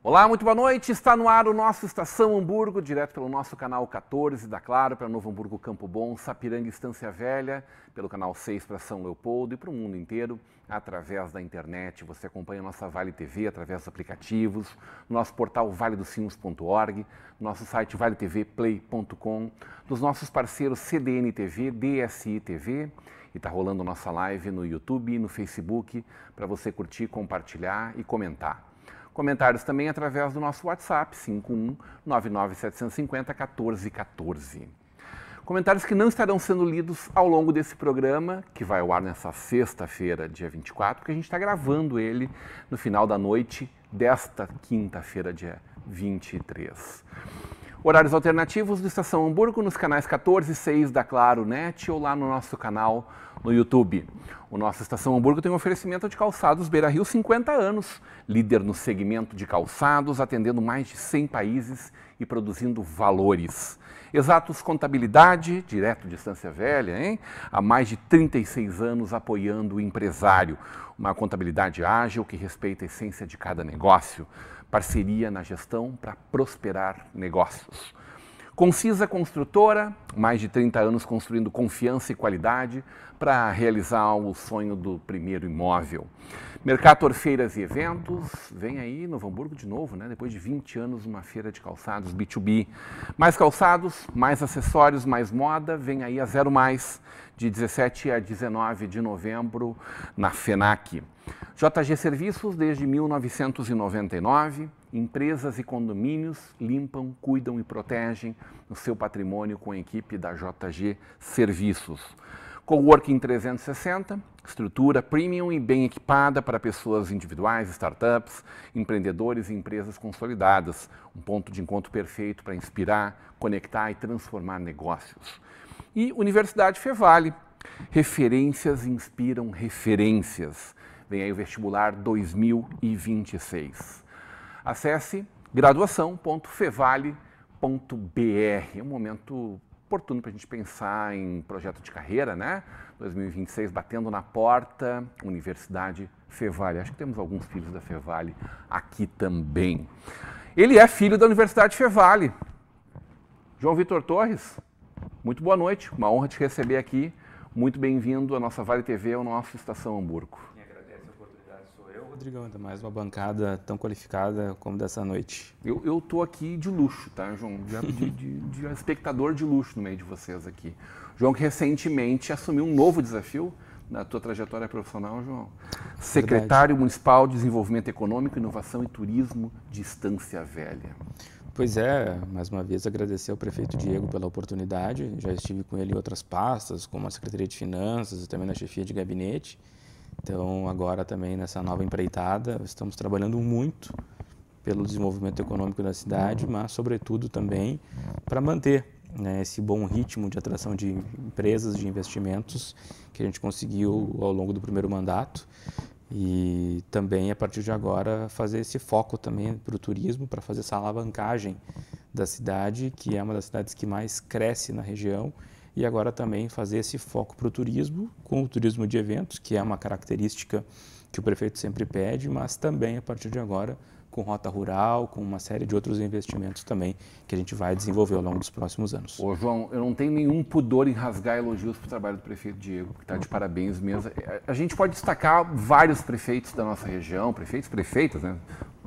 Olá, muito boa noite. Está no ar o nosso Estação Hamburgo, direto pelo nosso canal 14 da Claro, para Novo Hamburgo, Campo Bom, Sapiranga, Estância Velha, pelo canal 6 para São Leopoldo e para o mundo inteiro, através da internet. Você acompanha a nossa Vale TV através dos aplicativos, nosso portal valedosinos.org, nosso site valetvplay.com, dos nossos parceiros CDN TV, DSI TV, e está rolando nossa live no YouTube e no Facebook para você curtir, compartilhar e comentar. Comentários também através do nosso WhatsApp, 51-99750-1414. Comentários que não estarão sendo lidos ao longo desse programa, que vai ao ar nessa sexta-feira, dia 24, porque a gente está gravando ele no final da noite desta quinta-feira, dia 23. Horários alternativos do Estação Hamburgo nos canais 14 e 6 da Claro Net ou lá no nosso canal no YouTube. O nosso Estação Hamburgo tem um oferecimento de calçados Beira Rio 50 anos, líder no segmento de calçados, atendendo mais de 100 países e produzindo valores. Exatos Contabilidade, direto de Estância Velha, hein? Há mais de 36 anos apoiando o empresário. Uma contabilidade ágil que respeita a essência de cada negócio. Parceria na gestão para prosperar negócios. Concisa Construtora, mais de 30 anos construindo confiança e qualidade para realizar o sonho do primeiro imóvel. Mercator Feiras e Eventos, vem aí Novo Hamburgo de novo, né? Depois de 20 anos, uma feira de calçados B2B. Mais calçados, mais acessórios, mais moda, vem aí a Zero Mais, de 17 a 19 de novembro, na FENAC. JG Serviços, desde 1999, empresas e condomínios limpam, cuidam e protegem o seu patrimônio com a equipe da JG Serviços. Coworking 360, estrutura premium e bem equipada para pessoas individuais, startups, empreendedores e empresas consolidadas. Um ponto de encontro perfeito para inspirar, conectar e transformar negócios. E Universidade Fevale, referências inspiram referências. Vem aí o vestibular 2026. Acesse graduação.fevale.br. É um momento oportuno para a gente pensar em projeto de carreira, né? 2026 batendo na porta, Universidade Fevale. Acho que temos alguns filhos da Fevale aqui também. Ele é filho da Universidade Fevale. João Vitor Torres, muito boa noite. Uma honra te receber aqui. Muito bem-vindo à nossa Vale TV, ao nosso Estação Hamburgo. Rodrigão, ainda mais uma bancada tão qualificada como dessa noite. Eu tô aqui de luxo, tá, João? De espectador de luxo no meio de vocês aqui. João, que recentemente assumiu um novo desafio na tua trajetória profissional, João. Secretário Municipal de Desenvolvimento Econômico, Inovação e Turismo de Estância Velha. Pois é, mais uma vez agradecer ao prefeito Diego pela oportunidade. Já estive com ele em outras pastas, como a Secretaria de Finanças e também na chefia de gabinete. Então, agora também nessa nova empreitada, estamos trabalhando muito pelo desenvolvimento econômico da cidade, mas, sobretudo, também para manter, né, esse bom ritmo de atração de empresas, de investimentos que a gente conseguiu ao longo do primeiro mandato. E também, a partir de agora, fazer esse foco também para o turismo, para fazer essa alavancagem da cidade, que é uma das cidades que mais cresce na região. E agora também fazer esse foco para o turismo, com o turismo de eventos, que é uma característica que o prefeito sempre pede, mas também, a partir de agora, com rota rural, com uma série de outros investimentos também que a gente vai desenvolver ao longo dos próximos anos. Ô, João, eu não tenho nenhum pudor em rasgar elogios para o trabalho do prefeito Diego, que está de parabéns mesmo. A gente pode destacar vários prefeitos da nossa região, prefeitas, né?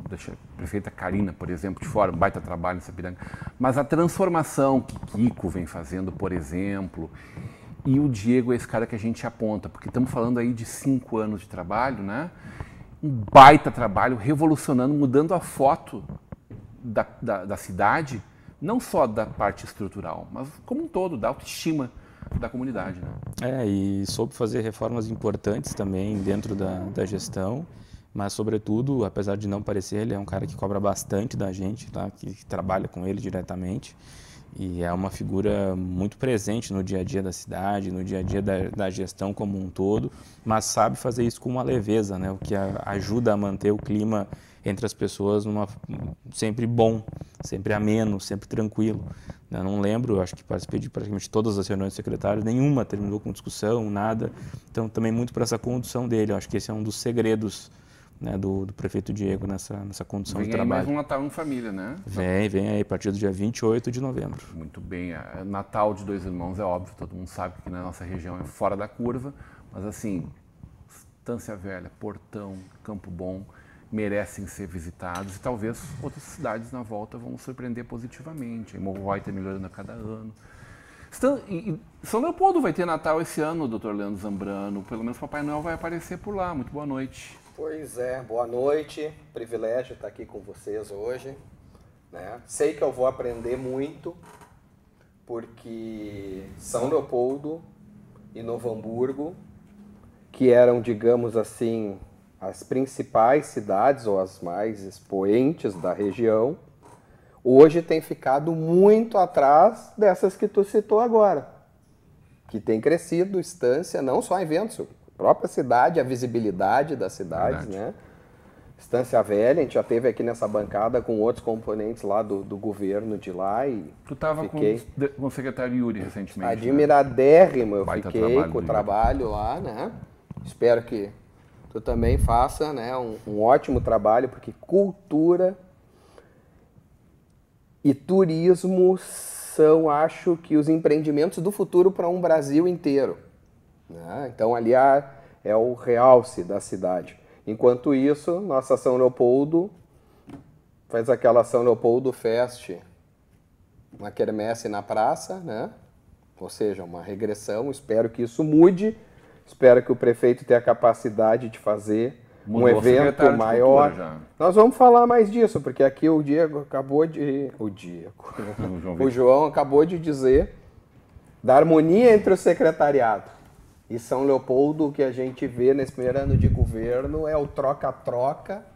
Deixa a prefeita Karina, por exemplo, de fora, um baita trabalho em Sapiranga. Mas a transformação que Kiko vem fazendo, por exemplo, e o Diego é esse cara que a gente aponta, porque estamos falando aí de 5 anos de trabalho, né? Um baita trabalho, revolucionando, mudando a foto da cidade, não só da parte estrutural, mas como um todo, da autoestima da comunidade, né? E soube fazer reformas importantes também dentro da gestão. Mas, sobretudo, apesar de não parecer, ele é um cara que cobra bastante da gente, tá? Que trabalha com ele diretamente. E é uma figura muito presente no dia a dia da cidade, no dia a dia da gestão como um todo, mas sabe fazer isso com uma leveza, né? O que ajuda a manter o clima entre as pessoas sempre bom, sempre ameno, sempre tranquilo. Eu não lembro, acho que participei de praticamente todas as reuniões de secretários, nenhuma terminou com discussão, nada. Então, também muito por essa condução dele. Eu acho que esse é um dos segredos, né, do prefeito Diego nessa condução do trabalho. Vem aí mais um Natal em família, né? Vem aí, a partir do dia 28 de novembro. Muito bem. Natal de Dois Irmãos é óbvio, todo mundo sabe que na nossa região é fora da curva, mas assim, Estância Velha, Portão, Campo Bom, merecem ser visitados e talvez outras cidades na volta vão surpreender positivamente. Morroy está melhorando a cada ano. São Leopoldo vai ter Natal esse ano, Dr. Leandro Zambrano. Pelo menos Papai Noel vai aparecer por lá. Muito boa noite. Pois é, boa noite. Privilégio estar aqui com vocês hoje, né? Sei que eu vou aprender muito, porque São Leopoldo e Novo Hamburgo, que eram, digamos assim, as principais cidades ou as mais expoentes da região, hoje tem ficado muito atrás dessas que tu citou agora, que tem crescido Estância, não só em eventos, a própria cidade, a visibilidade das cidades, né? Estância Velha, a gente já teve aqui nessa bancada com outros componentes lá do governo de lá e tu estava com o secretário Yuri recentemente. Admiradérrimo, eu Baita fiquei com o trabalho lá, né? Espero que tu também faça, né, um ótimo trabalho, porque cultura e turismo são, acho que, os empreendimentos do futuro para um Brasil inteiro, né? Então ali é o realce da cidade. Enquanto isso, nossa São Leopoldo faz aquela São Leopoldo Fest, uma quermesse na praça, né? Ou seja, uma regressão. Espero que isso mude. Espero que o prefeito tenha a capacidade de fazer um evento maior. Nós vamos falar mais disso, porque aqui o Diego acabou de... O João acabou de dizer da harmonia entre o secretariado. E São Leopoldo, o que a gente vê nesse primeiro ano de governo é o troca-troca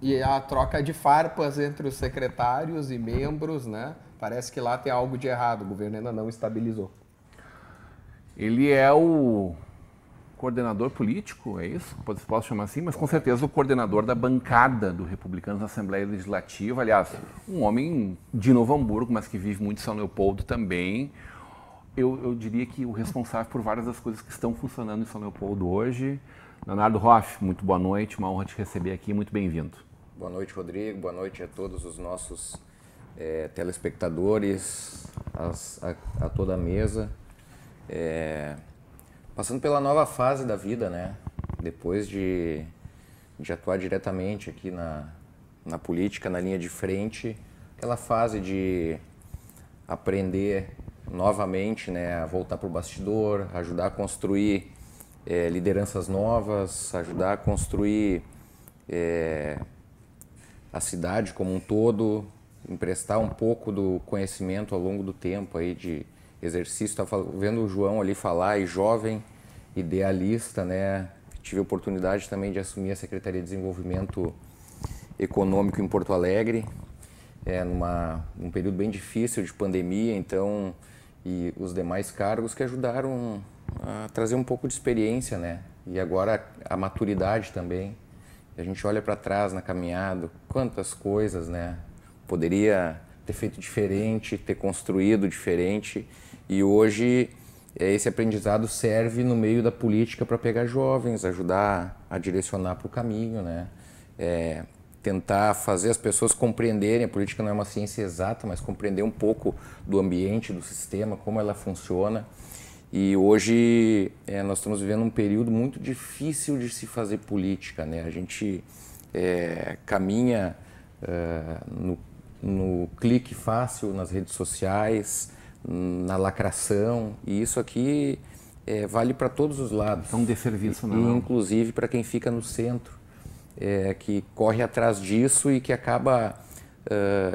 e a troca de farpas entre os secretários e membros, né? Parece que lá tem algo de errado, o governo ainda não estabilizou. Ele é o coordenador político, é isso? Posso chamar assim? Mas com certeza o coordenador da bancada do Republicanos na Assembleia Legislativa. Aliás, um homem de Novo Hamburgo, mas que vive muito em São Leopoldo também. Eu diria que o responsável por várias das coisas que estão funcionando em São Leopoldo hoje. Leonardo Hoff, muito boa noite, uma honra te receber aqui, muito bem-vindo. Boa noite, Rodrigo, boa noite a todos os nossos telespectadores, a toda a mesa. Passando pela nova fase da vida, né? Depois de atuar diretamente aqui na política, na linha de frente, aquela fase de aprender novamente, né, a voltar para o bastidor, ajudar a construir lideranças novas, ajudar a construir a cidade como um todo, emprestar um pouco do conhecimento ao longo do tempo aí de exercício. Estava vendo o João ali falar, e jovem, idealista, né? Tive a oportunidade também de assumir a Secretaria de Desenvolvimento Econômico em Porto Alegre, num período bem difícil de pandemia, então, e os demais cargos que ajudaram a trazer um pouco de experiência, né? E agora a maturidade também. A gente olha para trás na caminhada, quantas coisas, né? Poderia ter feito diferente, ter construído diferente, e hoje esse aprendizado serve no meio da política para pegar jovens, ajudar a direcionar para o caminho, né? Tentar fazer as pessoas compreenderem, a política não é uma ciência exata, mas compreender um pouco do ambiente, do sistema, como ela funciona. E hoje nós estamos vivendo um período muito difícil de se fazer política, né? A gente caminha no clique fácil nas redes sociais, na lacração, e isso aqui vale para todos os lados. É um desserviço, não. Inclusive para quem fica no centro. Que corre atrás disso e que acaba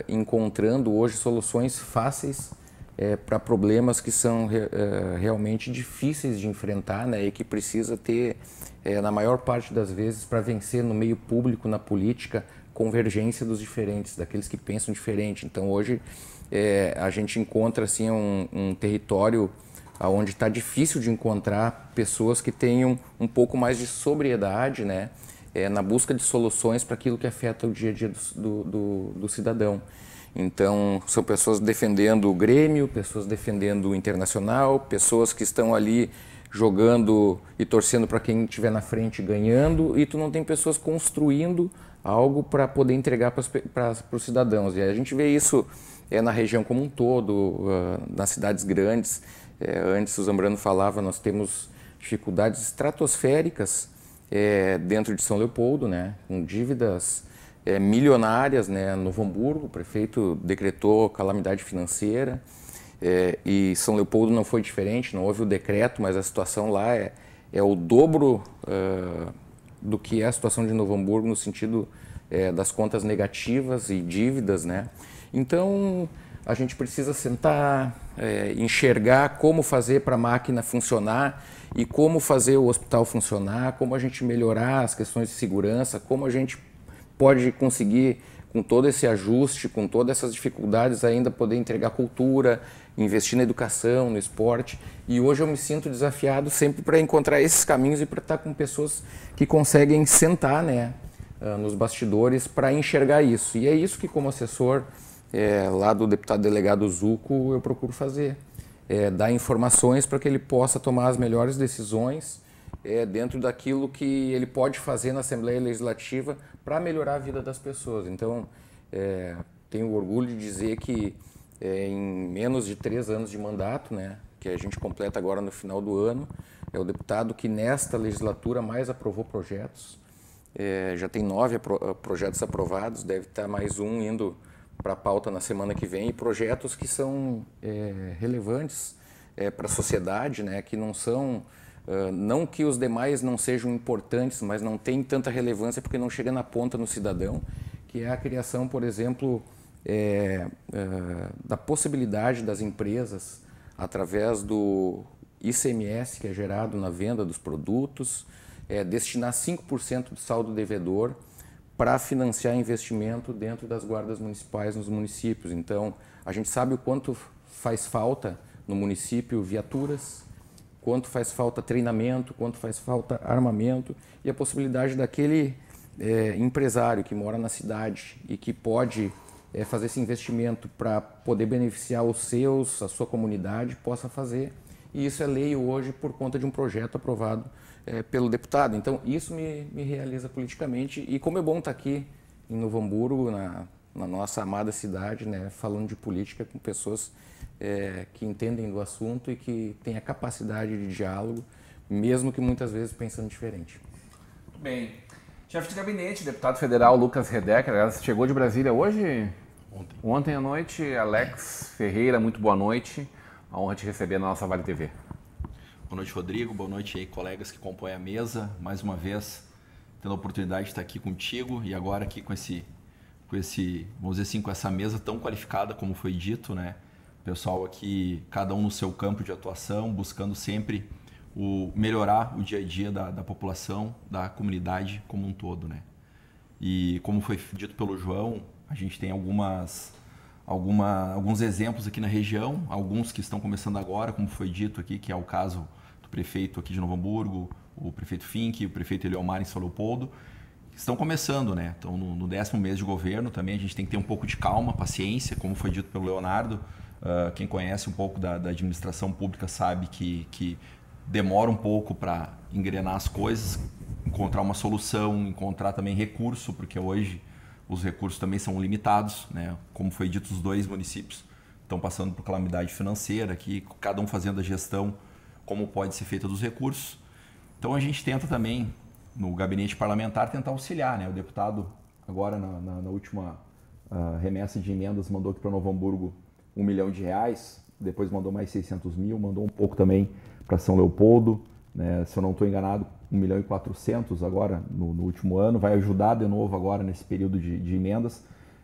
encontrando hoje soluções fáceis para problemas que são realmente difíceis de enfrentar, né, e que precisa ter, na maior parte das vezes, para vencer no meio público, na política, convergência dos diferentes, daqueles que pensam diferente. Então hoje a gente encontra assim, um território onde está difícil de encontrar pessoas que tenham um pouco mais de sobriedade, né, na busca de soluções para aquilo que afeta o dia a dia do cidadão. Então, são pessoas defendendo o Grêmio, pessoas defendendo o Internacional, pessoas que estão ali jogando e torcendo para quem estiver na frente ganhando, e tu não tem pessoas construindo algo para poder entregar para os cidadãos. E a gente vê isso na região como um todo, nas cidades grandes. Antes o Zambrano falava, nós temos dificuldades estratosféricas dentro de São Leopoldo, né, com dívidas milionárias, né. Novo Hamburgo, o prefeito decretou calamidade financeira, e São Leopoldo não foi diferente, não houve o decreto, mas a situação lá é o dobro do que é a situação de Novo Hamburgo no sentido das contas negativas e dívidas, né. Então a gente precisa sentar, enxergar como fazer para a máquina funcionar e como fazer o hospital funcionar, como a gente melhorar as questões de segurança, como a gente pode conseguir, com todo esse ajuste, com todas essas dificuldades, ainda poder entregar cultura, investir na educação, no esporte. E hoje eu me sinto desafiado sempre para encontrar esses caminhos e para estar com pessoas que conseguem sentar, né, nos bastidores para enxergar isso. E é isso que, como assessor lá do deputado delegado Zuco, eu procuro fazer. Dar informações para que ele possa tomar as melhores decisões dentro daquilo que ele pode fazer na Assembleia Legislativa para melhorar a vida das pessoas. Então, tenho orgulho de dizer que em menos de 3 anos de mandato, né, que a gente completa agora no final do ano, é o deputado que nesta legislatura mais aprovou projetos. Já tem 9 projetos aprovados, deve estar mais um indo para a pauta na semana que vem, e projetos que são relevantes para a sociedade, né, que não são... não que os demais não sejam importantes, mas não tem tanta relevância porque não chega na ponta no cidadão, que é a criação, por exemplo, da possibilidade das empresas, através do ICMS que é gerado na venda dos produtos, destinar 5% do saldo devedor para financiar investimento dentro das guardas municipais nos municípios. Então, a gente sabe o quanto faz falta no município viaturas, quanto faz falta treinamento, quanto faz falta armamento, e a possibilidade daquele empresário que mora na cidade e que pode fazer esse investimento para poder beneficiar os seus, a sua comunidade, possa fazer. E isso é lei hoje por conta de um projeto aprovado pelo deputado. Então, isso me realiza politicamente, e como é bom estar aqui em Novo Hamburgo, na nossa amada cidade, né, falando de política com pessoas que entendem do assunto e que têm a capacidade de diálogo, mesmo que muitas vezes pensando diferente. Muito bem. Chefe de gabinete, deputado federal Lucas Redecker, chegou de Brasília hoje? Ontem à noite. Alex Ferreira, muito boa noite. A honra de te receber na nossa Vale TV. Boa noite, Rodrigo. Boa noite aí, colegas que compõem a mesa. Mais uma vez, tendo a oportunidade de estar aqui contigo e agora aqui com vamos dizer assim, com essa mesa tão qualificada, como foi dito, né? Pessoal aqui, cada um no seu campo de atuação, buscando sempre melhorar o dia a dia da população, da comunidade como um todo, né? E como foi dito pelo João, a gente tem alguns exemplos aqui na região, alguns que estão começando agora, como foi dito aqui, que é o caso do prefeito aqui de Novo Hamburgo, o prefeito Fink, o prefeito Eliomar em São Leopoldo, que estão começando, né? Então, no 10º mês de governo também a gente tem que ter um pouco de calma, paciência, como foi dito pelo Leonardo. Quem conhece um pouco da administração pública sabe que demora um pouco para engrenar as coisas, encontrar uma solução, encontrar também recurso, porque hoje os recursos também são limitados, né? Como foi dito, os 2 municípios estão passando por calamidade financeira, aqui, cada um fazendo a gestão como pode ser feita dos recursos. Então a gente tenta também, no gabinete parlamentar, tentar auxiliar, né? O deputado, agora na última remessa de emendas, mandou aqui para Novo Hamburgo R$1 milhão, depois mandou mais 600 mil, mandou um pouco também para São Leopoldo, né? Se eu não estou enganado, 1.400.000 agora no último ano, vai ajudar de novo agora nesse período de emendas.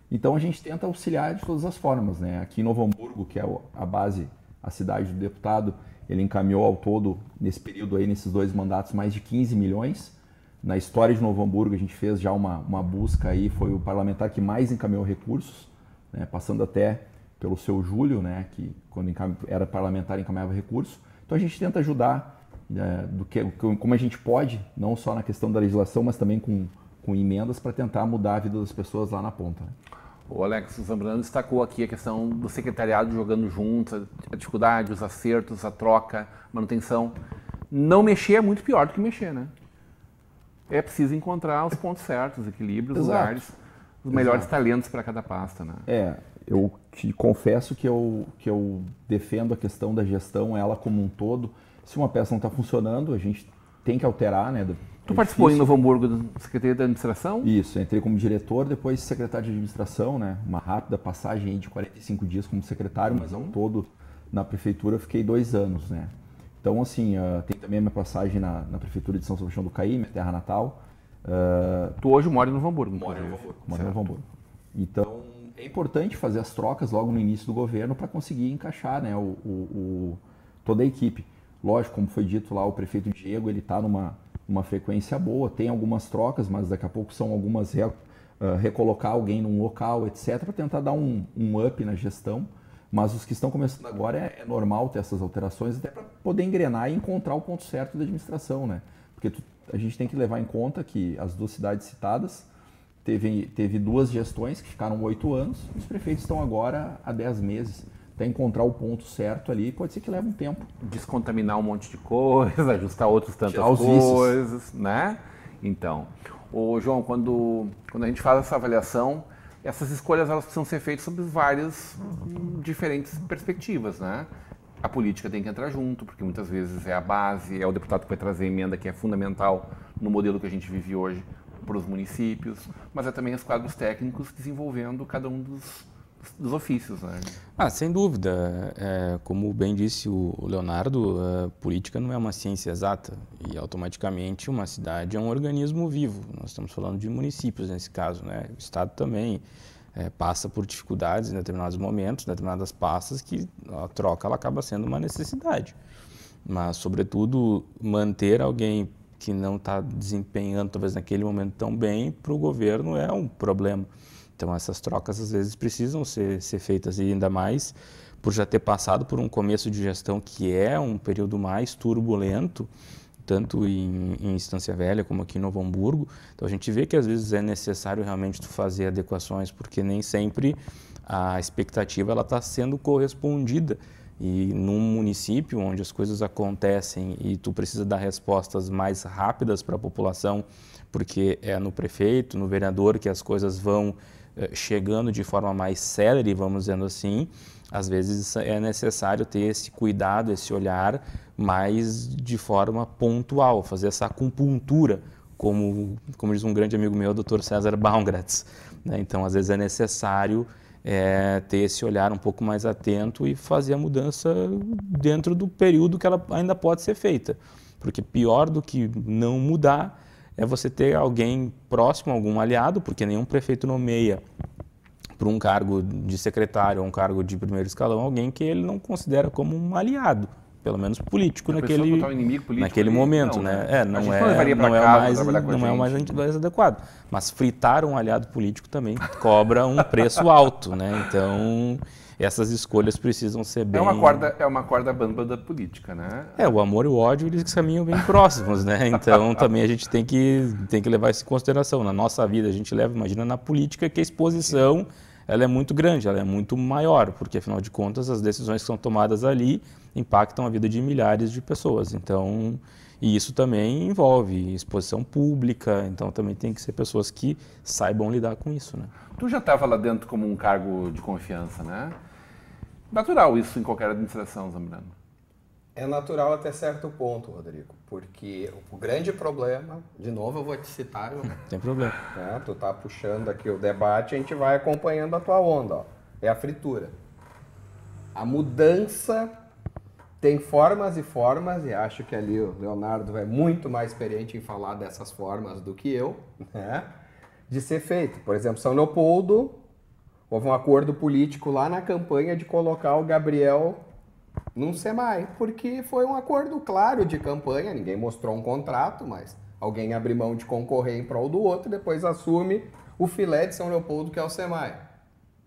Então a gente tenta auxiliar de todas as formas, né? Aqui em Novo Hamburgo, que é a base, a cidade do deputado, ele encaminhou ao todo, nesse período aí, nesses 2 mandatos, mais de 15 milhões. Na história de Novo Hamburgo a gente fez já uma busca aí, foi o parlamentar que mais encaminhou recursos, né? Passando até pelo seu Júlio, né, que quando era parlamentar encaminhava recurso. Então a gente tenta ajudar como a gente pode, não só na questão da legislação, mas também com emendas para tentar mudar a vida das pessoas lá na ponta. Né? O Alex Zambrano destacou aqui a questão do secretariado jogando junto, a dificuldade, os acertos, a troca, manutenção. Não mexer é muito pior do que mexer, né? É preciso encontrar os pontos certos, os equilíbrios, os lugares, os melhores talentos para cada pasta, né? Eu te confesso que eu defendo a questão da gestão, ela como um todo. Se uma peça não está funcionando, a gente tem que alterar, né? Tu participou em Novo Hamburgo da Secretaria da Administração? Isso, entrei como diretor, depois secretário de administração, né? Uma rápida passagem de 45 dias como secretário, mas ao todo na prefeitura eu fiquei 2 anos, né? Então, assim, tem também a minha passagem na prefeitura de São Sebastião do Caí, minha terra natal. Tu hoje mora em Novo Hamburgo? Moro em Novo Hamburgo. Então, é importante fazer as trocas logo no início do governo para conseguir encaixar, né, toda a equipe. Lógico, como foi dito lá, o prefeito Diego, ele está numa frequência boa, tem algumas trocas, mas daqui a pouco são algumas recolocar alguém num local, etc., para tentar dar um up na gestão. Mas os que estão começando agora é normal ter essas alterações, até para poder engrenar e encontrar o ponto certo da administração, né? Porque a gente tem que levar em conta que as 2 cidades citadas teve 2 gestões que ficaram 8 anos, e os prefeitos estão agora há 10 meses. Até encontrar o ponto certo ali, pode ser que leve um tempo. Descontaminar um monte de coisa, ajustar outras tantas coisas, né? Então, João, quando a gente faz essa avaliação, essas escolhas elas precisam ser feitas sob várias diferentes perspectivas, né? A política tem que entrar junto, porque muitas vezes é a base, é o deputado que vai trazer a emenda que é fundamental no modelo que a gente vive hoje para os municípios, mas é também os quadros técnicos desenvolvendo cada um dos ofícios, né? Sem dúvida. Como bem disse o Leonardo, a política não é uma ciência exata e automaticamente uma cidade é um organismo vivo. Nós estamos falando de municípios nesse caso, né? O Estado também passa por dificuldades em determinados momentos, em determinadas pastas, que a troca ela acaba sendo uma necessidade. Mas, sobretudo, manter alguém que não está desempenhando, talvez naquele momento tão bem, para o governo é um problema. Então, essas trocas, às vezes, precisam ser feitas, e ainda mais por já ter passado por um começo de gestão que é um período mais turbulento, tanto em Estância Velha como aqui em Novo Hamburgo. Então, a gente vê que, às vezes, é necessário realmente tu fazer adequações, porque nem sempre a expectativa está sendo correspondida. E num município onde as coisas acontecem e tu precisa dar respostas mais rápidas para a população, porque é no prefeito, no vereador que as coisas vão chegando de forma mais célere, vamos dizendo assim, às vezes é necessário ter esse cuidado, esse olhar mais de forma pontual, fazer essa acupuntura, como diz um grande amigo meu, o Dr. César Baumgratz, né? Então, às vezes é necessário ter esse olhar um pouco mais atento e fazer a mudança dentro do período que ela ainda pode ser feita. Porque pior do que não mudar é você ter alguém próximo, algum aliado, porque nenhum prefeito nomeia para um cargo de secretário ou um cargo de primeiro escalão alguém que ele não considera como um aliado, pelo menos político naquele momento, não, né? Não é o mais adequado. Mas fritar um aliado político também cobra um preço alto, né? Então, essas escolhas precisam ser bem... É uma corda bamba da política, né? O amor e o ódio, eles caminham bem próximos, né? Então, também a gente tem que levar isso em consideração. Na nossa vida, a gente leva, imagina, na política, que a exposição ela é muito grande, ela é muito maior, porque, afinal de contas, as decisões que são tomadas ali impactam a vida de milhares de pessoas. Então, e isso também envolve exposição pública, então também tem que ser pessoas que saibam lidar com isso, né? Tu já estava lá dentro como um cargo de confiança, né? Natural isso em qualquer administração, Zambrano. É natural até certo ponto, Rodrigo, porque o grande problema, de novo eu vou te citar, não tem problema. Tu tá puxando aqui o debate, a gente vai acompanhando a tua onda, ó. É a fritura. A mudança tem formas e formas, e acho que ali o Leonardo é muito mais experiente em falar dessas formas do que eu, né? De ser feito. Por exemplo, São Leopoldo, houve um acordo político lá na campanha de colocar o Gabriel num SEMAI, porque foi um acordo claro de campanha, ninguém mostrou um contrato, mas alguém abre mão de concorrer em prol do outro e depois assume o filé de São Leopoldo, que é o SEMAI.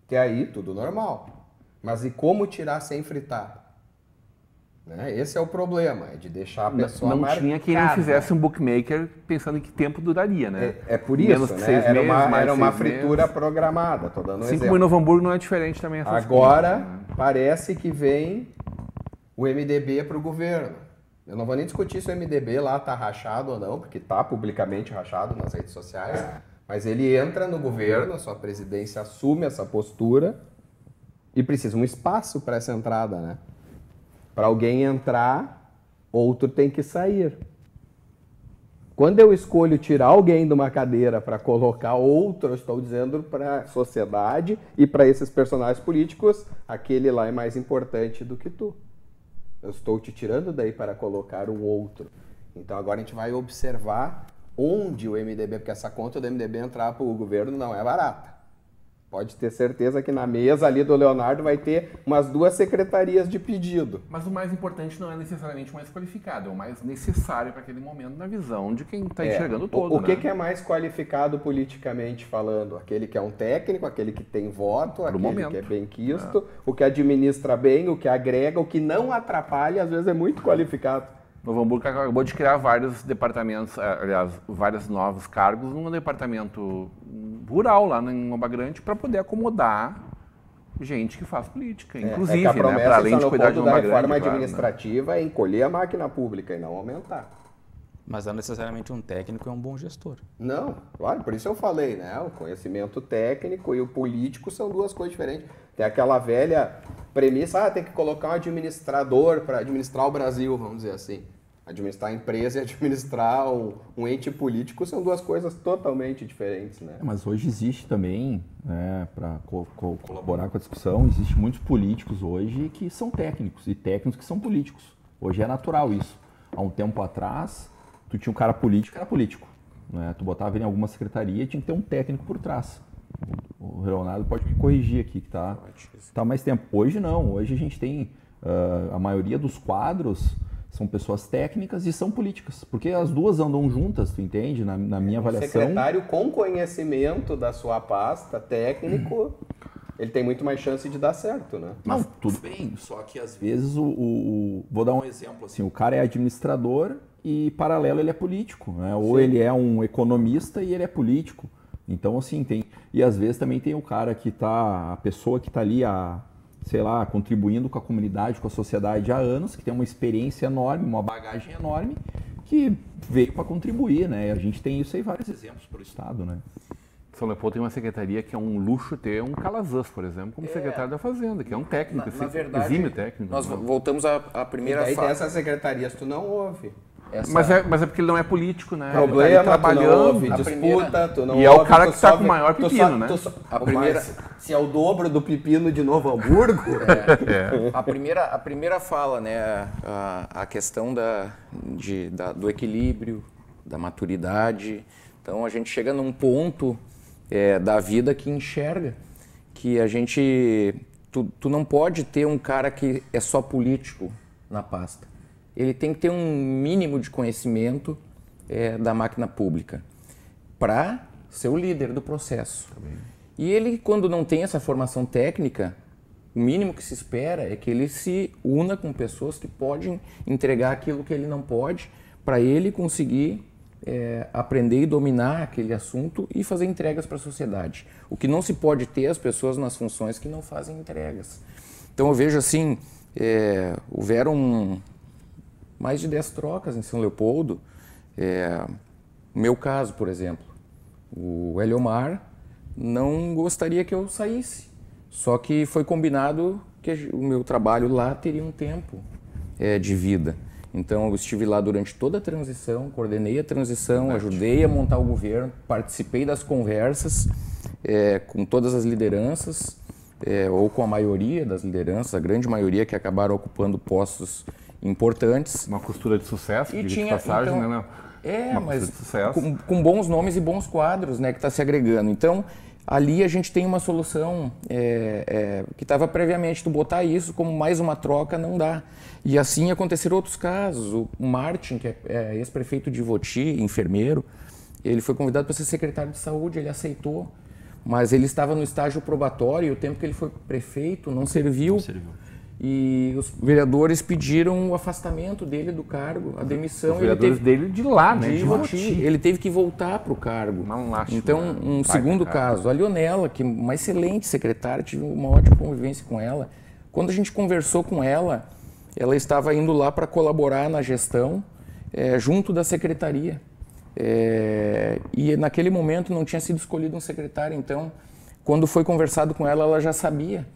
Que aí, tudo normal. Mas e como tirar sem fritar? Né? Esse é o problema, é de deixar a pessoa não tinha quem não fizesse um bookmaker pensando em que tempo duraria, né? É por isso, Menos né? 6 Era meses, uma mais 6 fritura meses. programada, tô dando um Assim exemplo. como em Novo Hamburgo não é diferente também. Agora, parece que vem o MDB para o governo. Eu não vou nem discutir se o MDB lá está rachado ou não, porque está publicamente rachado nas redes sociais, mas ele entra no governo, a sua presidência assume essa postura e precisa um espaço para essa entrada, né? Para alguém entrar, outro tem que sair. Quando eu escolho tirar alguém de uma cadeira para colocar outro, eu estou dizendo para a sociedade e para esses personagens políticos, aquele lá é mais importante do que tu. Eu estou te tirando daí para colocar um outro. Então agora a gente vai observar onde o MDB, porque essa conta do MDB entrar para o governo não é barata. Pode ter certeza que na mesa ali do Leonardo vai ter umas 2 secretarias de pedido. Mas o mais importante não é necessariamente o mais qualificado, é o mais necessário para aquele momento na visão de quem está enxergando todo. O que é mais qualificado politicamente falando? Aquele que é um técnico, aquele que tem voto, aquele que é bem quisto, o que administra bem, o que agrega, o que não atrapalha, às vezes é muito qualificado. Novo Hamburgo acabou de criar vários departamentos, aliás, vários novos cargos num departamento rural lá em Lomba Grande para poder acomodar gente que faz política, inclusive, que a promessa, né, para além de cuidar de Lomba da Grande. reforma Claro, administrativa é encolher a máquina pública e não aumentar. Mas não necessariamente um técnico é um bom gestor. Não, claro, por isso eu falei, né? O conhecimento técnico e o político são 2 coisas diferentes. Tem aquela velha premissa, tem que colocar um administrador para administrar o Brasil, vamos dizer assim. Administrar a empresa e administrar um ente político são 2 coisas totalmente diferentes, né? Mas hoje existe também, né, para colaborar com a discussão, existe muitos políticos hoje que são técnicos e técnicos que são políticos. Hoje é natural isso. Há um tempo atrás, tu tinha um cara político que era político. Né? Tu botava ele em alguma secretaria e tinha que ter um técnico por trás. O Leonardo pode me corrigir aqui, que tá mais tempo. Hoje não, hoje a gente tem a maioria dos quadros são pessoas técnicas e são políticas, porque as 2 andam juntas, tu entende? Na minha avaliação. O secretário com conhecimento da sua pasta, técnico, ele tem muito mais chance de dar certo, né? Não, tudo bem, só que às vezes vou dar um exemplo, assim, o cara é administrador e paralelo ele é político, né? Ou ele é um economista e ele é político. Então, assim, tem... E às vezes também tem o cara que tá... A pessoa que tá ali, sei lá, contribuindo com a comunidade, com a sociedade há anos, que tem uma experiência enorme, uma bagagem enorme, que veio para contribuir, né? A gente tem isso aí, vários exemplos para o Estado, né? São Leopoldo tem uma secretaria que é um luxo ter um Calazans, por exemplo, como secretário da Fazenda, que é um técnico, na verdade, exímio técnico. Nós voltamos à primeira fase. E daí fase. dessas secretarias tu não ouve. Mas é porque ele não é político, né? Problema, ele tá trabalhando, tu não ouve disputa, tu não ouve... E é o cara que está com o maior pepino, né? Se é o dobro do pepino de Novo Hamburgo... A primeira fala, né? A questão do equilíbrio, da maturidade. Então, a gente chega num ponto da vida que enxerga que a gente... Tu não pode ter um cara que é só político na pasta. Ele tem que ter um mínimo de conhecimento da máquina pública para ser o líder do processo. E ele, quando não tem essa formação técnica, o mínimo que se espera é que ele se una com pessoas que podem entregar aquilo que ele não pode, para ele conseguir aprender e dominar aquele assunto e fazer entregas para a sociedade. O que não se pode ter as pessoas nas funções que não fazem entregas. Então eu vejo assim, houveram mais de 10 trocas em São Leopoldo. No meu caso, por exemplo, o Eliomar não gostaria que eu saísse. Só que foi combinado que o meu trabalho lá teria um tempo de vida. Então eu estive lá durante toda a transição, coordenei a transição, ajudei a montar o governo, participei das conversas com todas as lideranças, ou com a maioria das lideranças, a grande maioria que acabaram ocupando postos importantes. Uma costura de sucesso, e de passagem, então, né? Mas com bons nomes e bons quadros, né, que está se agregando. Então, ali a gente tem uma solução que estava previamente. Tu botar isso como mais uma troca não dá. E assim aconteceram outros casos. O Martin, que é ex-prefeito de Ivoti, enfermeiro, ele foi convidado para ser secretário de saúde, ele aceitou. mas ele estava no estágio probatório e o tempo que ele foi prefeito não serviu. E os vereadores pediram o afastamento dele do cargo, a demissão. Os vereadores dele de lá, né? De Voti. Ele teve que voltar para o cargo. Então, um segundo caso, a Leonela, que é uma excelente secretária, tive uma ótima convivência com ela. Quando a gente conversou com ela, ela estava indo lá para colaborar na gestão, junto da secretaria. E naquele momento não tinha sido escolhido um secretário, então, quando foi conversado com ela, ela já sabia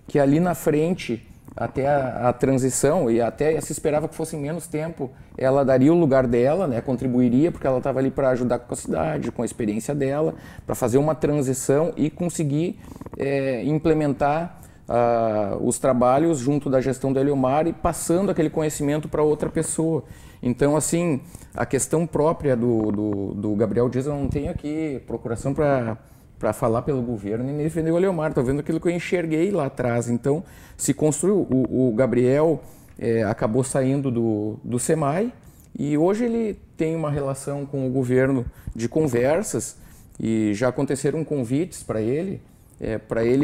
que ali na frente, até a transição, e até se esperava que fosse em menos tempo, ela daria o lugar dela, né, contribuiria, porque ela estava ali para ajudar com a cidade, com a experiência dela, para fazer uma transição e conseguir implementar os trabalhos junto da gestão do Eliomar e passando aquele conhecimento para outra pessoa. Então, assim, a questão própria do Gabriel Dias, eu não tenho aqui procuração para falar pelo governo e nem defender o Eliomar. Estou vendo aquilo que eu enxerguei lá atrás. Então, se construiu. O Gabriel acabou saindo do SEMAI e hoje ele tem uma relação com o governo de conversas e já aconteceram convites para ele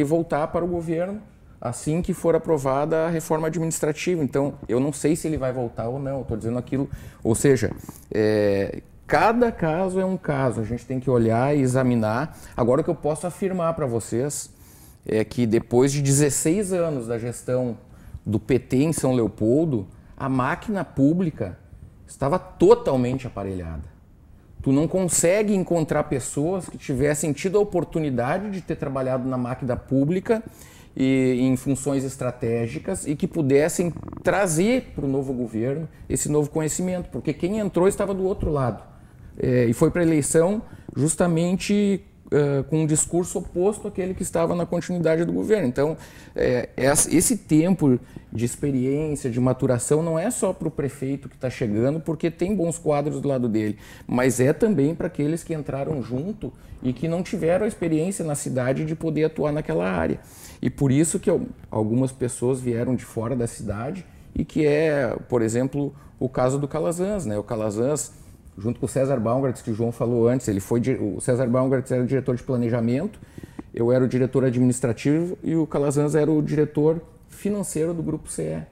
voltar para o governo assim que for aprovada a reforma administrativa. Então, eu não sei se ele vai voltar ou não, estou dizendo aquilo. Ou seja, cada caso é um caso, a gente tem que olhar e examinar. Agora, o que eu posso afirmar para vocês é que depois de 16 anos da gestão do PT em São Leopoldo, a máquina pública estava totalmente aparelhada. Tu não consegue encontrar pessoas que tivessem tido a oportunidade de ter trabalhado na máquina pública e em funções estratégicas e que pudessem trazer para o novo governo esse novo conhecimento, porque quem entrou estava do outro lado e foi para a eleição justamente com um discurso oposto àquele que estava na continuidade do governo. Então, esse tempo de experiência, de maturação, não é só para o prefeito que está chegando, porque tem bons quadros do lado dele, mas é também para aqueles que entraram junto e que não tiveram a experiência na cidade de poder atuar naquela área. E por isso que algumas pessoas vieram de fora da cidade e que por exemplo, o caso do Calazans, né? O Calazans, junto com o César Baumgartz, que o João falou antes, o César Baumgartz era o diretor de planejamento, eu era o diretor administrativo e o Calazans era o diretor financeiro do Grupo CE.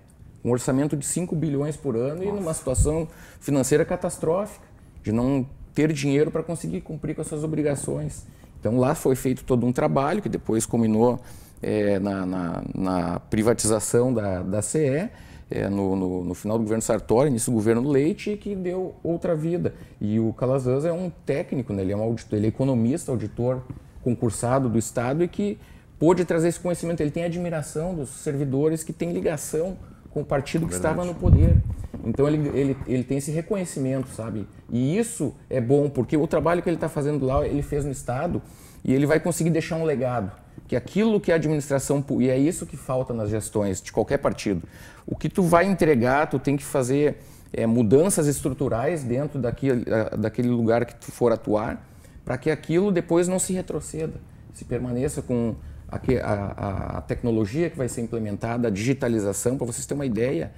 Um orçamento de 5 bilhões por ano e numa situação financeira catastrófica, de não ter dinheiro para conseguir cumprir com as suas obrigações. Então lá foi feito todo um trabalho que depois culminou na privatização da CE, no final do governo Sartori, início do governo Leite, que deu outra vida. E o Calazans é um técnico, né? Ele é um auditor, ele é economista, auditor concursado do Estado e que pôde trazer esse conhecimento. Ele tem admiração dos servidores que têm ligação com o partido que estava no poder. Então ele tem esse reconhecimento, sabe? E isso é bom, porque o trabalho que ele está fazendo lá, ele fez no Estado e ele vai conseguir deixar um legado. Que aquilo que a administração... E é isso que falta nas gestões de qualquer partido. O que tu vai entregar, tu tem que fazer mudanças estruturais dentro daquele lugar que tu for atuar, para que aquilo depois não se retroceda, se permaneça com a tecnologia que vai ser implementada, a digitalização. Para vocês terem uma ideia,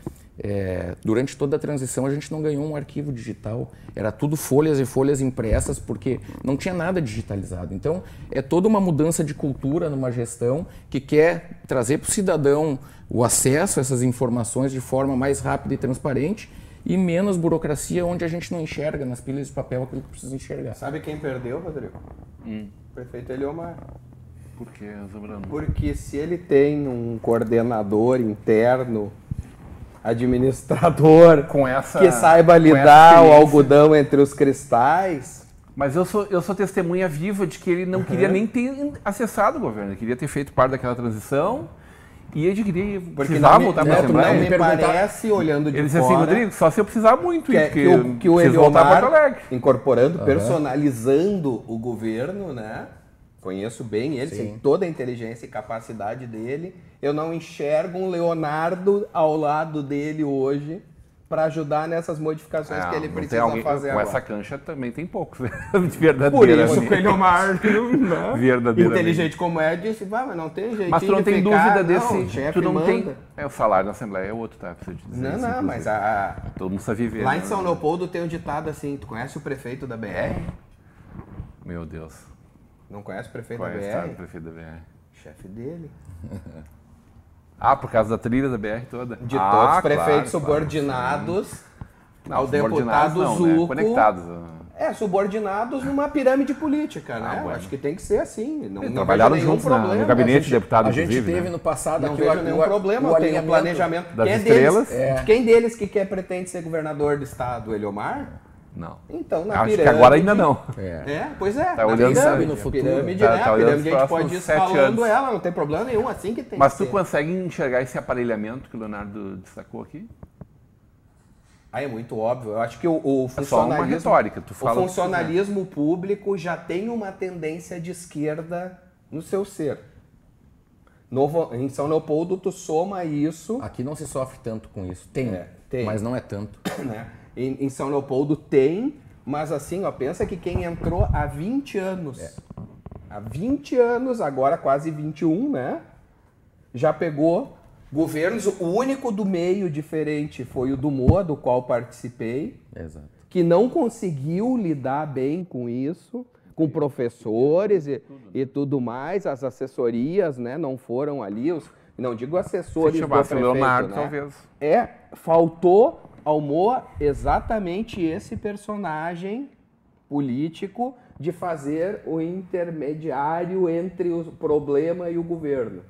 durante toda a transição a gente não ganhou um arquivo digital, era tudo folhas e folhas impressas, porque não tinha nada digitalizado. Então, é toda uma mudança de cultura numa gestão que quer trazer para o cidadão o acesso a essas informações de forma mais rápida e transparente e menos burocracia, onde a gente não enxerga nas pilhas de papel aquilo que precisa enxergar. Sabe quem perdeu, Rodrigo? O prefeito Eliomar. Por que, Zambrano? Porque se ele tem um coordenador interno, administrador, que saiba lidar o algodão entre os cristais... Mas eu sou testemunha viva de que ele não queria nem ter acessado o governo, ele queria ter feito parte daquela transição e ele queria precisar voltar para a Assembleia. Não me parece, olhando de ele disse fora... assim, Rodrigo, só se eu precisar muito, que o Eliomar, incorporando, personalizando o governo, né? Conheço bem ele, sei toda a inteligência e capacidade dele. Eu não enxergo um Leonardo ao lado dele hoje para ajudar nessas modificações que ele precisa fazer agora. Com essa cancha também tem poucos, de verdadeira. Por isso que o Eliomar, verdadeira. Inteligente como é, disse, mas não tem jeitinho. Mas tu não tem dúvida desse... Não, o chefe tu não manda. Tem... O salário na Assembleia é outro, tá? Preciso te dizer não, mas todo mundo sabe viver. Lá em São Leopoldo tem um ditado assim, tu conhece o prefeito da BR? Meu Deus. Não conhece o prefeito Qual é a da história BR? do prefeito da BR? Chefe dele. Por causa da trilha da BR toda? De todos os prefeitos claro, subordinados Não, ao subordinados deputado não, né? Zuco. Conectados. Subordinados numa pirâmide política, né? bueno. Acho que tem que ser assim. Não Trabalharam vejo nenhum juntos no gabinete de deputado, A gente inclusive, teve né? no passado Não aqui vejo nenhum problema, tem um alinhamento planejamento. das Quem é estrelas. deles, quem deles que pretende ser governador do estado? Eliomar? Não. Então, na Acho pirâmide... que agora ainda não. Pois é. Tá na olhando, pirâmide, sabe, no futuro. Pirâmide, Tá- né? tá A olhando pirâmide os a gente pode ir próximos 7 escalando anos. ela, não tem problema nenhum, assim que tem Mas que tu ser. consegue enxergar esse aparelhamento que o Leonardo destacou aqui? É muito óbvio. Eu acho que o É só uma funcionalismo... retórica. Tu O fala funcionalismo público já tem uma tendência de esquerda no seu ser. Em São Leopoldo, tu soma isso, Aqui não se sofre tanto com isso. Tem, tem. mas não é tanto. né? Em São Leopoldo tem, mas assim, ó, pensa que quem entrou há 20 anos, há 20 anos, agora quase 21, né? Já pegou governos, o único do meio diferente foi o do MOA, do qual participei, Exato. que não conseguiu lidar bem com isso, com professores e tudo mais, as assessorias, né, não foram ali, não digo assessores Se do chamasse o prefeito, Leonardo, né? talvez. Faltou ao MOA exatamente esse personagem político de fazer o intermediário entre o problema e o governo.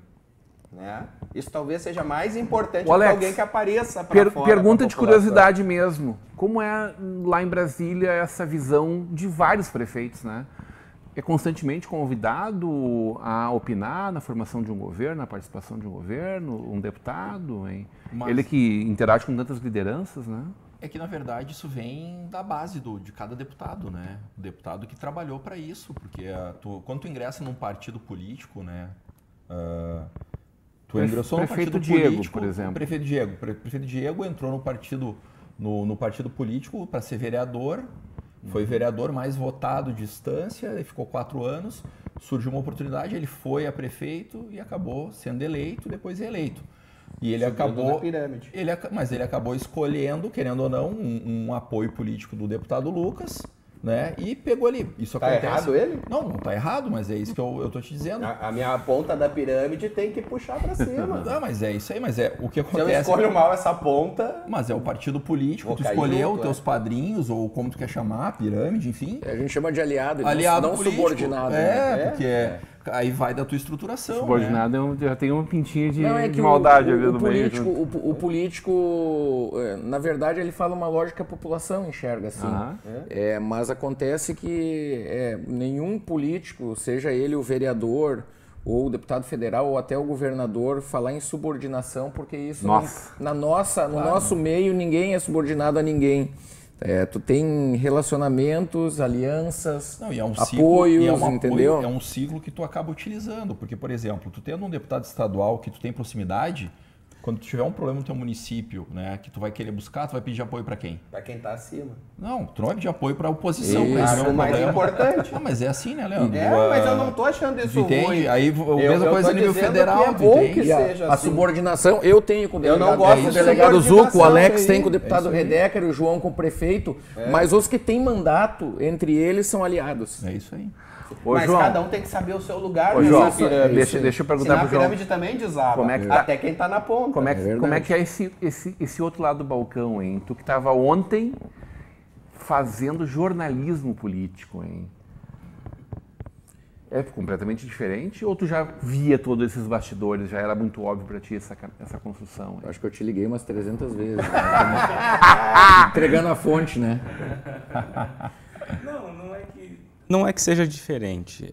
Né? Isso talvez seja mais importante do que Alex, alguém que apareça para fora. Pergunta pra de população. curiosidade mesmo. Como é lá em Brasília essa visão de vários prefeitos, né? É constantemente convidado a opinar na formação de um governo, na participação de um governo, um deputado, hein? Mas- Ele que interage com tantas lideranças, né? É que, na verdade, isso vem da base de cada deputado, né? O deputado que trabalhou para isso, porque quando tu ingressa num partido político, né? Tu ingressou no Prefeito partido Diego, político, por exemplo. Prefeito Diego entrou no partido, no partido político para ser vereador, foi vereador mais votado de distância, ele ficou 4 anos, surgiu uma oportunidade, ele foi a prefeito e acabou sendo eleito, depois reeleito. E ele Subindo acabou, na pirâmide. mas ele acabou escolhendo, querendo ou não, um apoio político do deputado Lucas, né? E pegou ali. Isso Tá acontece. errado ele? Não tá errado, mas é isso que eu tô te dizendo. A minha ponta da pirâmide tem que puxar para cima. Não, mas é isso aí, mas é o que Se eu acontece. escolho mal essa ponta, Mas é o partido político, Vou tu cair escolheu junto, teus padrinhos, ou como tu quer chamar, pirâmide, enfim. A gente chama de aliado, e Aliado não político. subordinado. Porque aí vai da tua estruturação. Subordinado já tem uma pintinha de, Não, é de que maldade ali o no meio. político, o político, na verdade, ele fala uma lógica que a população enxerga assim. Aham. Mas acontece que nenhum político, seja ele o vereador, ou o deputado federal, ou até o governador, falar em subordinação, porque isso Nossa. no nosso meio ninguém é subordinado a ninguém. Tu tem relacionamentos, alianças, Não, e é um apoios, ciclo, e é um entendeu? apoio, é um ciclo que tu acaba utilizando, porque, por exemplo, tu tendo um deputado estadual que tu tem proximidade, quando tu tiver um problema no teu município, né, que tu vai querer buscar, tu vai pedir apoio para quem? para quem tá acima. Não, tu não vai pedir apoio para a oposição. Isso. pra resolver Acho um mais problema. importante. Não, mas é assim, né, Leandro? Mas eu não tô achando isso Entende? ruim. Aí, mesma coisa tô a nível dizendo federal, que é tu bom entende? que E seja a assim. subordinação, eu tenho com o Eu delegado, não gosto com o de delegado Zuco, o subordinação, Alex isso tem aí. com o deputado Redecker, o João com o prefeito, mas os que têm mandato, entre eles, são aliados. É isso aí. Ô, Mas João, cada um tem que saber o seu lugar Ô, nessa João, pirâmide. deixa eu perguntar Senão pro a João. pirâmide também desaba. Como é que tá? Até quem tá na ponta. como é verdade. que é esse outro lado do balcão, hein? Tu que estava ontem fazendo jornalismo político, hein? É completamente diferente? Ou tu já via todos esses bastidores, já era muito óbvio para ti essa construção? Hein? Eu acho que eu te liguei umas 300 vezes. Né? Entregando a fonte, né? Não é que seja diferente,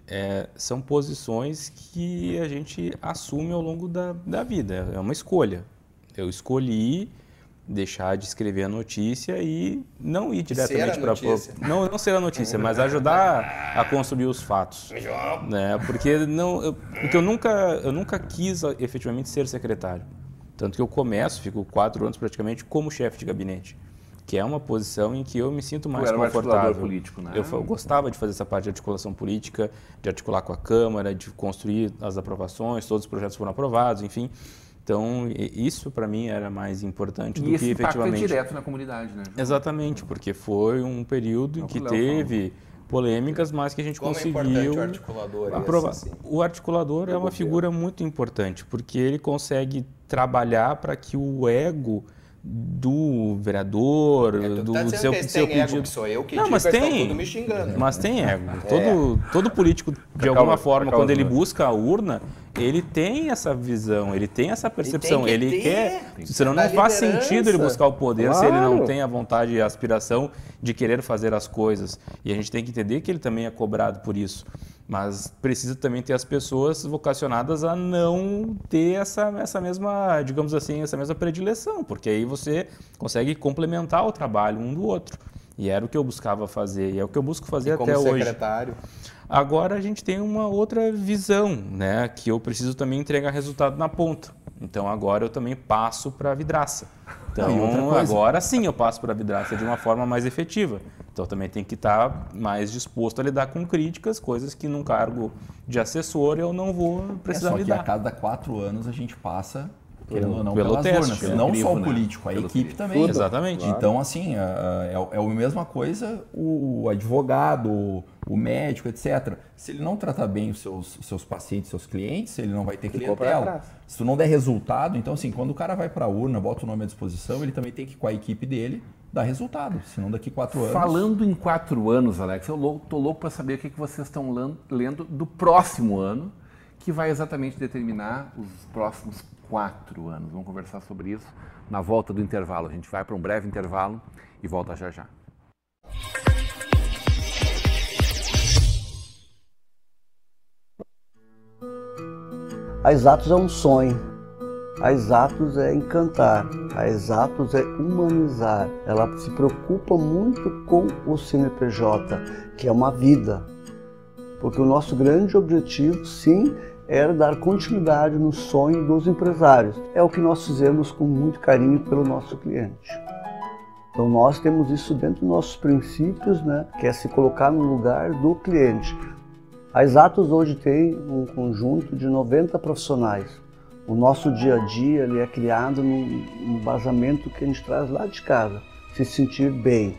são posições que a gente assume ao longo da vida, é uma escolha. Eu escolhi deixar de escrever a notícia e não ir diretamente para não ser a notícia, mas ajudar a construir os fatos, né? Porque eu nunca quis efetivamente ser secretário, tanto que eu fico 4 anos praticamente como chefe de gabinete, que é uma posição em que eu me sinto mais era um articulador confortável. político, né? Eu gostava de fazer essa parte de articulação política, de articular com a Câmara, de construir as aprovações, todos os projetos foram aprovados, enfim. Então, isso para mim era mais importante do E que esse impacto é efetivamente... direto na comunidade, né? Exatamente, porque foi um período em que o Léo teve polêmicas, mas que a gente Como conseguiu é importante o articulador? aprovar. Esse, sim. O articulador é uma figura muito importante, porque ele consegue trabalhar para que o ego do vereador, do seu pedido... Ego, sou eu que não, digo, mas estão tem, tudo me xingando. mas tem ego. Todo político, de alguma forma, quando ele busca a urna, ele tem essa visão, ele tem essa percepção, ele quer... Senão não faz sentido ele buscar o poder se ele não tem a vontade e a aspiração de querer fazer as coisas. E a gente tem que entender que ele também é cobrado por isso. Mas precisa também ter as pessoas vocacionadas a não ter essa mesma, digamos assim, essa mesma predileção, porque aí você consegue complementar o trabalho um do outro. E era o que eu buscava fazer, e é o que eu busco fazer até hoje. Como secretário? Agora a gente tem uma outra visão, né, que eu preciso também entregar resultado na ponta. Então agora eu também passo para a vidraça. Então agora sim eu passo para a vidraça de uma forma mais efetiva. Então também tem que estar mais disposto a lidar com críticas, coisas que num cargo de assessor eu não vou precisar lidar. Só que a cada 4 anos a gente passa, querendo ou não, pelo pelas teste, urnas. Não só o político, a equipe também. Tudo. Exatamente. Então, assim, é a mesma coisa o advogado, o médico, etc. Se ele não tratar bem os seus pacientes, seus clientes, ele não vai ter clientela. Se tu não der resultado, então, assim, quando o cara vai para a urna, bota o nome à disposição, ele também tem que, com a equipe dele, dar resultado. Senão, daqui 4 anos... Falando em 4 anos, Alex, eu tô louco para saber o que vocês estão lendo do próximo ano, que vai exatamente determinar os próximos 4 anos. Vamos conversar sobre isso na volta do intervalo. A gente vai para um breve intervalo e volta já já. A Exatos é um sonho. A Exatos é encantar. A Exatos é humanizar. Ela se preocupa muito com o CNPJ, que é uma vida. Porque o nosso grande objetivo, sim, era dar continuidade no sonho dos empresários. É o que nós fizemos com muito carinho pelo nosso cliente. Então nós temos isso dentro dos nossos princípios, né, que é se colocar no lugar do cliente. A Exatos hoje tem um conjunto de 90 profissionais. O nosso dia a dia ele é criado num embasamento que a gente traz lá de casa, se sentir bem.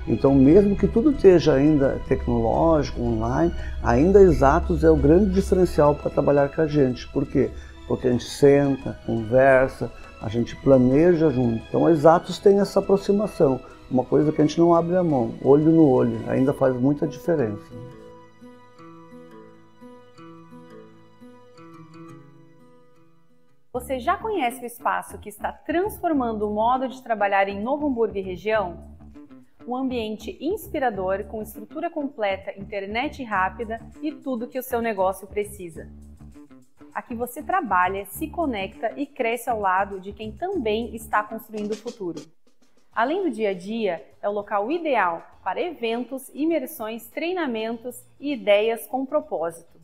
Então, mesmo que tudo esteja ainda tecnológico, online, ainda Exatos é o grande diferencial para trabalhar com a gente. Por quê? Porque a gente senta, conversa, a gente planeja junto. Então, a Exatos tem essa aproximação, uma coisa que a gente não abre a mão, olho no olho, ainda faz muita diferença. Você já conhece o espaço que está transformando o modo de trabalhar em Novo Hamburgo e região? Um ambiente inspirador com estrutura completa, internet rápida e tudo que o seu negócio precisa. Aqui você trabalha, se conecta e cresce ao lado de quem também está construindo o futuro. Além do dia a dia, é o local ideal para eventos, imersões, treinamentos e ideias com propósito.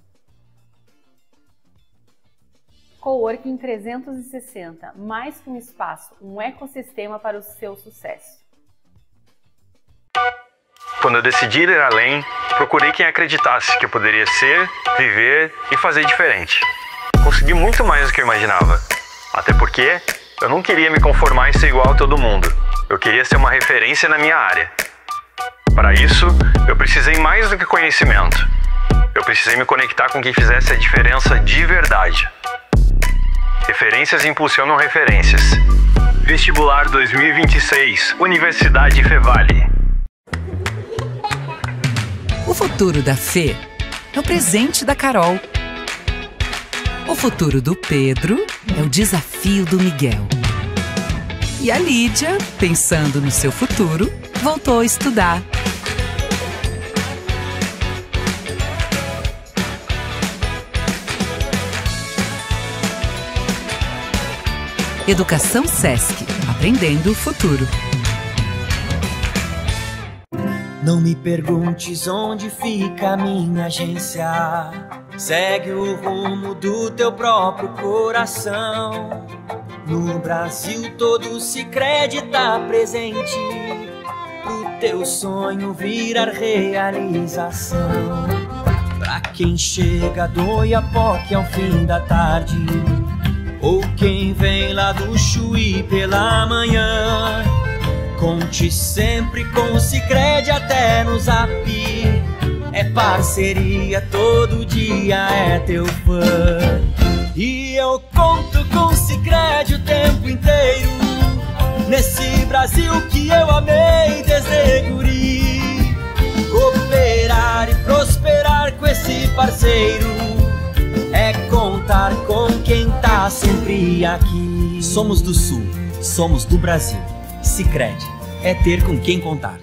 Coworking 360, mais que um espaço, um ecossistema para o seu sucesso. Quando eu decidi ir além, procurei quem acreditasse que eu poderia ser, viver e fazer diferente. Consegui muito mais do que eu imaginava. Até porque eu não queria me conformar em ser igual a todo mundo. Eu queria ser uma referência na minha área. Para isso, eu precisei mais do que conhecimento. Eu precisei me conectar com quem fizesse a diferença de verdade. Referências impulsionam referências. Vestibular 2026, Universidade Fevale. O futuro da Fê é o presente da Carol. O futuro do Pedro é o desafio do Miguel. E a Lídia, pensando no seu futuro, voltou a estudar. Educação Sesc, aprendendo o futuro. Não me perguntes onde fica a minha agência. Segue o rumo do teu próprio coração. No Brasil todo o Sicredi tá presente, pro teu sonho virar realização. Pra quem chega do Oiapoque ao fim da tarde, ou quem vem lá do Chuí pela manhã, conte sempre com o Sicredi até no Zap. É parceria, todo dia é teu fã. E eu conto com Sicredi o tempo inteiro, nesse Brasil que eu amei desde guri. Cooperar e prosperar com esse parceiro é contar com quem tá sempre aqui. Somos do Sul, somos do Brasil. Sicredi é ter com quem contar.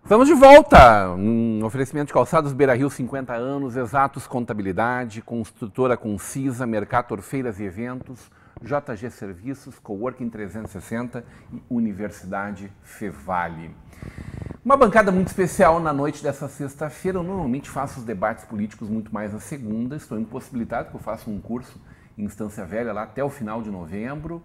Estamos de volta. Um oferecimento de Calçados Beira-Rio, 50 anos, Exatos Contabilidade, Construtora Concisa, Mercator Feiras e Eventos, JG Serviços, Coworking 360 e Universidade Fevale. Uma bancada muito especial na noite dessa sexta-feira. Eu normalmente faço os debates políticos muito mais na segunda. Estou impossibilitado porque eu faço um curso em Estância Velha lá até o final de novembro.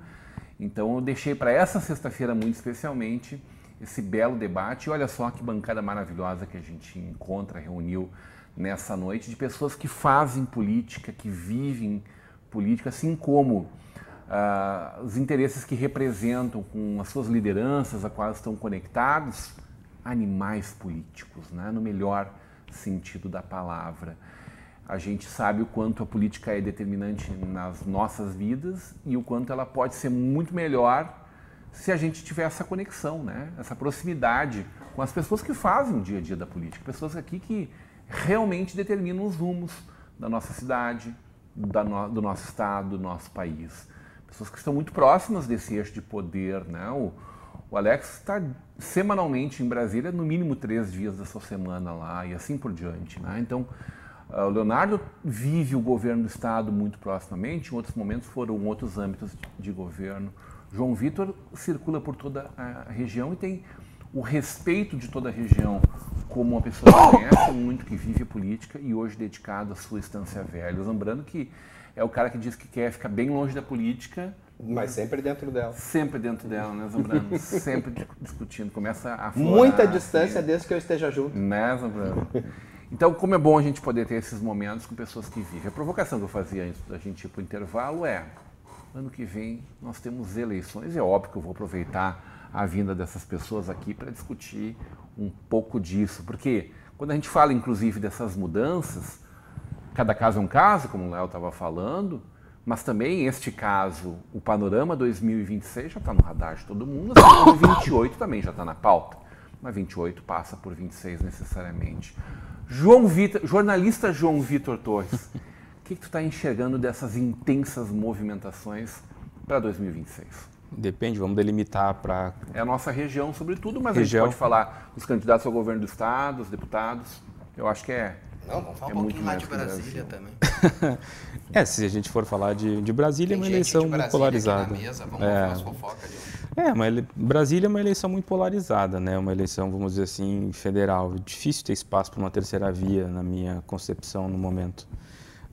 Então eu deixei para essa sexta-feira muito especialmente esse belo debate. E olha só que bancada maravilhosa que a gente encontra, reuniu nessa noite, de pessoas que fazem política, que vivem política, assim como os interesses que representam com as suas lideranças, a quais estão conectados, animais políticos, né? No melhor sentido da palavra. A gente sabe o quanto a política é determinante nas nossas vidas e o quanto ela pode ser muito melhor se a gente tiver essa conexão, né? Essa proximidade com as pessoas que fazem o dia a dia da política, pessoas aqui que realmente determinam os rumos da nossa cidade, do nosso estado, do nosso país. Pessoas que estão muito próximas desse eixo de poder, né? O Alex está semanalmente em Brasília, no mínimo 3 dias da sua semana lá e assim por diante, né? Então, o Leonardo vive o governo do estado muito proximamente, em outros momentos foram outros âmbitos de governo. João Vitor circula por toda a região e tem o respeito de toda a região como uma pessoa que conhece muito, que vive a política e hoje dedicado à sua Estância Velha. Lembrando que é o cara que diz que quer ficar bem longe da política. Mas sempre dentro dela. Sempre dentro dela, né, Zambrano? Sempre discutindo. Começa a florar, muita distância desde que eu esteja junto. Né, Zambrano? Então, como é bom a gente poder ter esses momentos com pessoas que vivem. A provocação que eu fazia antes da gente ir para o intervalo é: ano que vem nós temos eleições, é óbvio que eu vou aproveitar a vinda dessas pessoas aqui para discutir um pouco disso, porque quando a gente fala inclusive dessas mudanças, cada caso é um caso, como o Léo estava falando, mas também este caso, o panorama 2026 já está no radar de todo mundo, assim, o 28 também já está na pauta, mas 28 passa por 26 necessariamente. Jornalista João Vitor Torres, o que tu está enxergando dessas intensas movimentações para 2026? Depende, vamos delimitar para... É a nossa região, sobretudo, mas a gente pode falar dos candidatos ao governo do estado, os deputados. Eu acho que é... Não, vamos falar um pouquinho lá de Brasília também. Se a gente for falar de Brasília, é uma eleição muito polarizada. Na mesa, vamos falar as fofocas ali. Brasília é uma eleição muito polarizada, né? Uma eleição, vamos dizer assim, federal. Difícil ter espaço para uma terceira via, na minha concepção, no momento.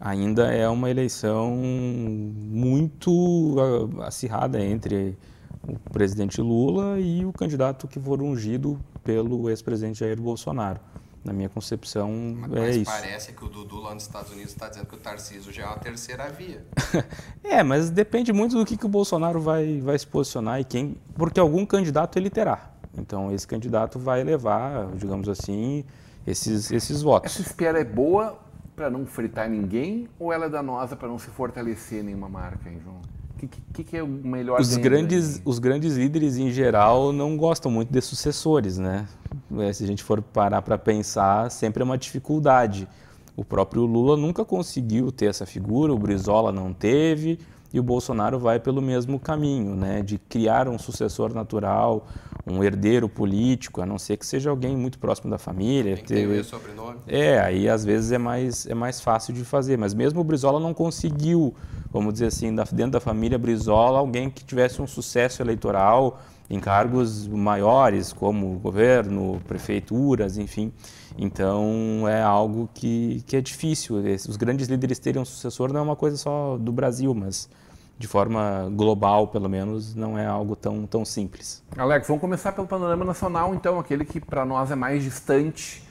Ainda é uma eleição muito acirrada entre o presidente Lula e o candidato que for ungido pelo ex-presidente Jair Bolsonaro. Na minha concepção, é isso. Mas parece que o Dudu lá nos Estados Unidos está dizendo que o Tarcísio já é uma terceira via. Mas depende muito do que o Bolsonaro vai se posicionar e quem, porque algum candidato ele terá. Então, esse candidato vai levar, digamos assim, esses votos. Essa espera é boa para não fritar ninguém ou ela é danosa para não se fortalecer nenhuma marca, hein, João? O que é o melhor? Os grandes líderes, em geral, não gostam muito de sucessores, né? Se a gente for parar para pensar, sempre é uma dificuldade. O próprio Lula nunca conseguiu ter essa figura, o Brizola não teve, e o Bolsonaro vai pelo mesmo caminho, né? De criar um sucessor natural, um herdeiro político, a não ser que seja alguém muito próximo da família. Tem que ter o sobrenome. Aí às vezes é mais fácil de fazer, mas mesmo o Brizola não conseguiu, vamos dizer assim, dentro da família Brizola, alguém que tivesse um sucesso eleitoral em cargos maiores, como governo, prefeituras, enfim. Então é algo que é difícil. Os grandes líderes terem um sucessor não é uma coisa só do Brasil, mas de forma global, pelo menos, não é algo tão simples. Alex, vamos começar pelo panorama nacional, então, aquele que para nós é mais distante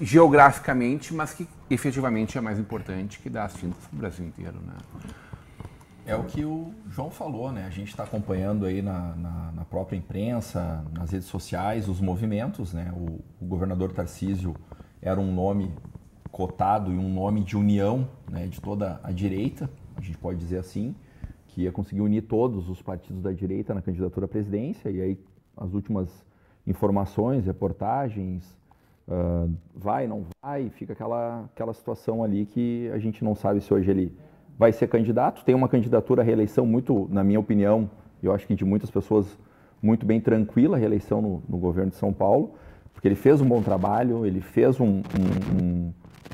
geograficamente, mas que efetivamente é mais importante, que dá as tintas para o Brasil inteiro, né? É o que o João falou, né? A gente está acompanhando aí na própria imprensa, nas redes sociais, os movimentos, né? O governador Tarcísio era um nome cotado e um nome de união, né, de toda a direita, a gente pode dizer assim, que ia conseguir unir todos os partidos da direita na candidatura à presidência, e aí as últimas informações, reportagens, vai, não vai, fica aquela situação ali que a gente não sabe se hoje ele vai ser candidato. Tem uma candidatura à reeleição muito, na minha opinião, eu acho que de muitas pessoas, muito bem tranquila a reeleição no governo de São Paulo, porque ele fez um bom trabalho, ele fez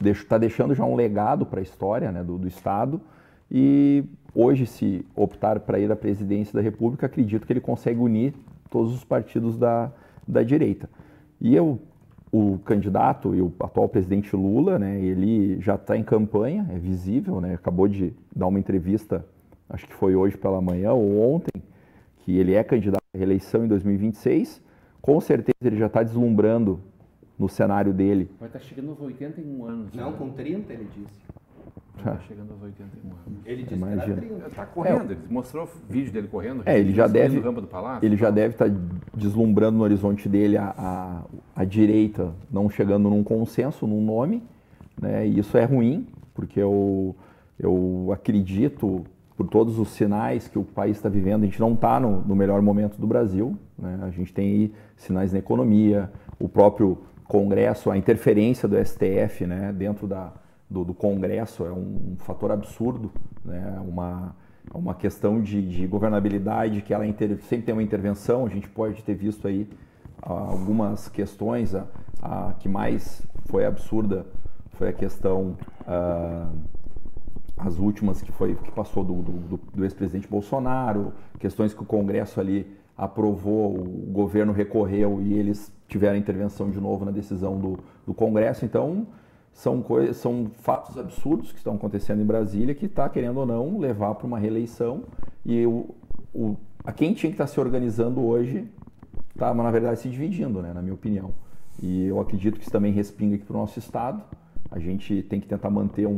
está deixando já um legado para a história, né, do Estado, e hoje, se optar para ir à presidência da República, acredito que ele consegue unir todos os partidos da direita. E o candidato e o atual presidente Lula, né, ele já está em campanha, é visível, né, acabou de dar uma entrevista, acho que foi hoje pela manhã ou ontem, que ele é candidato à reeleição em 2026. Com certeza ele já está deslumbrando no cenário dele. Vai estar chegando aos 81 anos. Não, com 30 ele disse. Está chegando aos 81 anos. Ele disse que era 30. Está correndo, ele mostrou vídeo dele correndo. Ele já deve rampa do palácio, ele já deve estar deslumbrando no horizonte dele a direita não chegando num consenso, num nome, né? E isso é ruim, porque eu acredito, por todos os sinais que o país está vivendo, a gente não está no melhor momento do Brasil, né? A gente tem aí sinais na economia, o próprio Congresso, a interferência do STF, né, dentro do Congresso é um fator absurdo, né? Uma questão de governabilidade que ela sempre tem uma intervenção. A gente pode ter visto aí algumas questões, a que mais foi absurda foi a questão, as últimas que passou do ex-presidente Bolsonaro, questões que o Congresso ali aprovou, o governo recorreu e eles tiveram intervenção de novo na decisão do Congresso. Então, são fatos absurdos que estão acontecendo em Brasília, que está, querendo ou não, levar para uma reeleição. E a quem tinha que estar se organizando hoje está, na verdade, se dividindo, né, na minha opinião. E eu acredito que isso também respinga aqui para o nosso Estado. A gente tem que tentar manter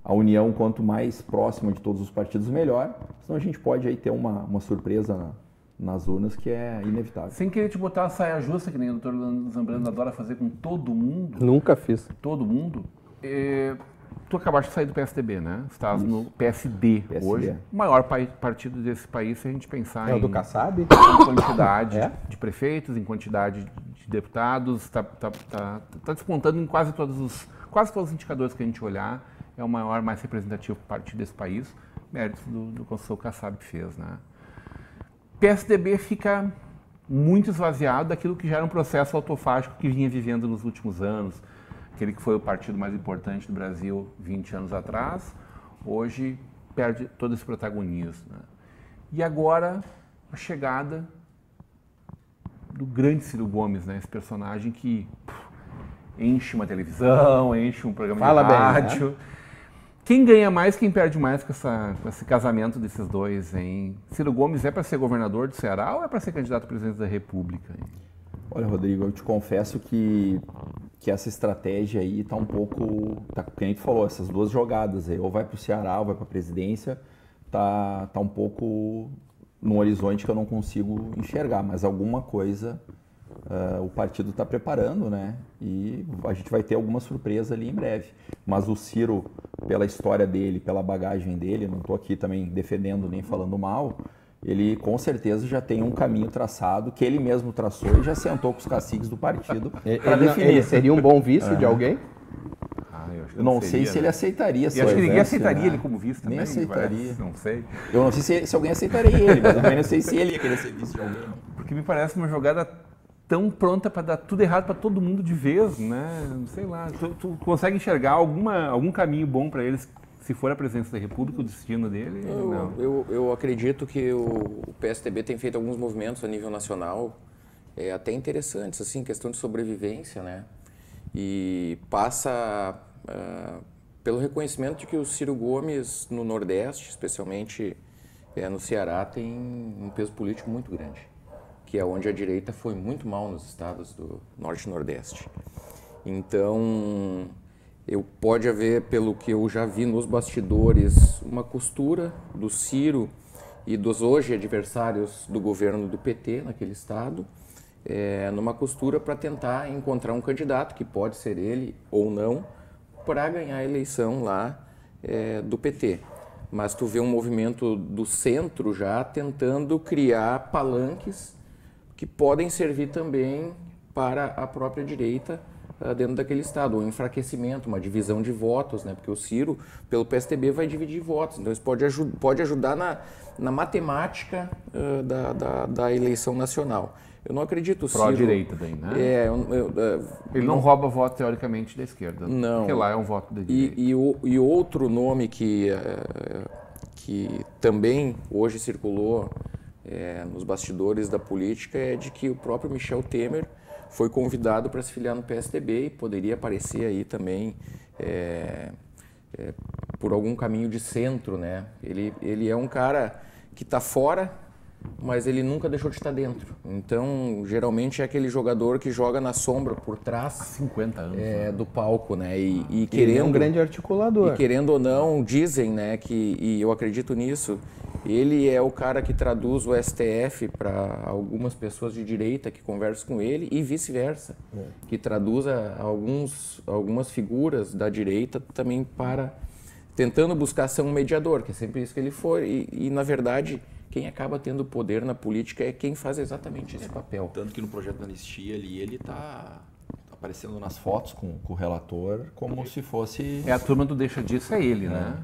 a união quanto mais próxima de todos os partidos, melhor. Senão a gente pode aí ter uma surpresa nas urnas que é inevitável. Sem querer te botar a saia justa, que nem o doutor Zambrano adora fazer com todo mundo. Nunca fiz. Todo mundo. Tu acabaste de sair do PSDB, né? Estás no PSD hoje. O maior partido desse país, se a gente pensar o do Kassab? Em quantidade de prefeitos, em quantidade de deputados, está despontando em quase todos os indicadores que a gente olhar. É o maior, mais representativo partido desse país. Méritos do que o Kassab fez, né? PSDB fica muito esvaziado daquilo que já era um processo autofágico que vinha vivendo nos últimos anos. Aquele que foi o partido mais importante do Brasil 20 anos atrás, hoje perde todo esse protagonismo, né? E agora a chegada do grande Ciro Gomes, né? Esse personagem que enche uma televisão, enche um programa de rádio. Bem, né? Quem ganha mais, quem perde mais com esse casamento desses dois, hein? Ciro Gomes é para ser governador do Ceará ou é para ser candidato a presidente da República, hein? Olha, Rodrigo, eu te confesso que essa estratégia aí está um pouco, como tu falou, essas duas jogadas aí, ou vai para o Ceará ou vai para a presidência, tá um pouco num horizonte que eu não consigo enxergar, mas alguma coisa o partido está preparando, né? E a gente vai ter alguma surpresa ali em breve. Mas o Ciro, pela história dele, pela bagagem dele, não estou aqui também defendendo nem falando mal, ele com certeza já tem um caminho traçado que ele mesmo traçou e já sentou com os caciques do partido para definir. Ele seria um bom vice de alguém? Eu não sei se ele aceitaria. Eu acho que ninguém aceitaria ele como vice também. Nem aceitaria. Não sei. Eu não sei se alguém aceitaria ele, mas eu também não sei se ele ia querer ser vice de alguém. Porque me parece uma jogada tão pronta para dar tudo errado para todo mundo de vez, né? Sei lá. Tu consegue enxergar algum caminho bom para eles, se for a presidência da República, o destino dele? Não. Eu acredito que o PSDB tem feito alguns movimentos a nível nacional até interessantes, assim, questão de sobrevivência, né? E passa pelo reconhecimento de que o Ciro Gomes, no Nordeste, especialmente no Ceará, tem um peso político muito grande, que é onde a direita foi muito mal nos estados do Norte e Nordeste. Então, pode haver, pelo que eu já vi nos bastidores, uma costura do Ciro e dos hoje adversários do governo do PT naquele estado, numa costura para tentar encontrar um candidato, que pode ser ele ou não, para ganhar a eleição lá do PT. Mas tu vê um movimento do centro já tentando criar palanques que podem servir também para a própria direita dentro daquele estado, um enfraquecimento, uma divisão de votos, né? Porque o Ciro, pelo PSDB, vai dividir votos, então isso pode ajudar na matemática da eleição nacional. Eu não acredito, Ciro... Pró-direita daí, né? Ele não rouba voto, teoricamente, da esquerda. Não. Porque lá é um voto da direita. E outro nome que também hoje circulou nos bastidores da política é de que o próprio Michel Temer foi convidado para se filiar no PSDB e poderia aparecer aí também por algum caminho de centro, né? Ele é um cara que está fora, mas ele nunca deixou de estar dentro. Então, geralmente é aquele jogador que joga na sombra, por trás 50 anos, do palco, né? E querendo, ele é um grande articulador. E querendo ou não, dizem, né, e eu acredito nisso, ele é o cara que traduz o STF para algumas pessoas de direita que conversam com ele e vice-versa, que traduz algumas figuras da direita também tentando buscar ser um mediador, que é sempre isso que ele foi. E na verdade, quem acaba tendo poder na política é quem faz exatamente esse papel. Tanto que no projeto da anistia ali, ele está aparecendo nas fotos com o relator como se fosse... A turma do deixa disso, é ele, né?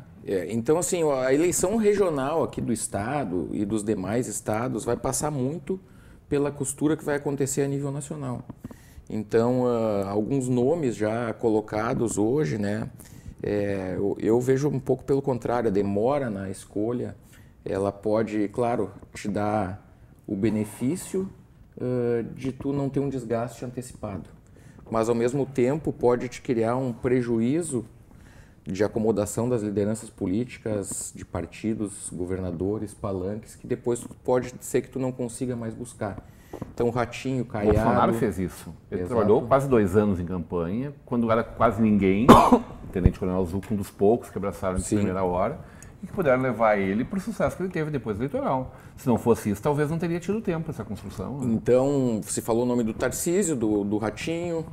Então, assim, a eleição regional aqui do estado e dos demais estados vai passar muito pela costura que vai acontecer a nível nacional. Então, alguns nomes já colocados hoje, né? Eu vejo um pouco pelo contrário, a demora na escolha, ela pode, claro, te dar o benefício de tu não ter um desgaste antecipado, mas ao mesmo tempo pode te criar um prejuízo de acomodação das lideranças políticas, de partidos, governadores, palanques, que depois pode ser que tu não consiga mais buscar. Então, Ratinho, Caiado... Bolsonaro fez isso. Ele trabalhou quase 2 anos em campanha, quando era quase ninguém, Tenente Coronel Zucco, um dos poucos que abraçaram de primeira hora, e que puderam levar ele para o sucesso que ele teve depois do eleitoral. Se não fosse isso, talvez não teria tido tempo essa construção. Né? Então, você falou o nome do Tarcísio, do Ratinho,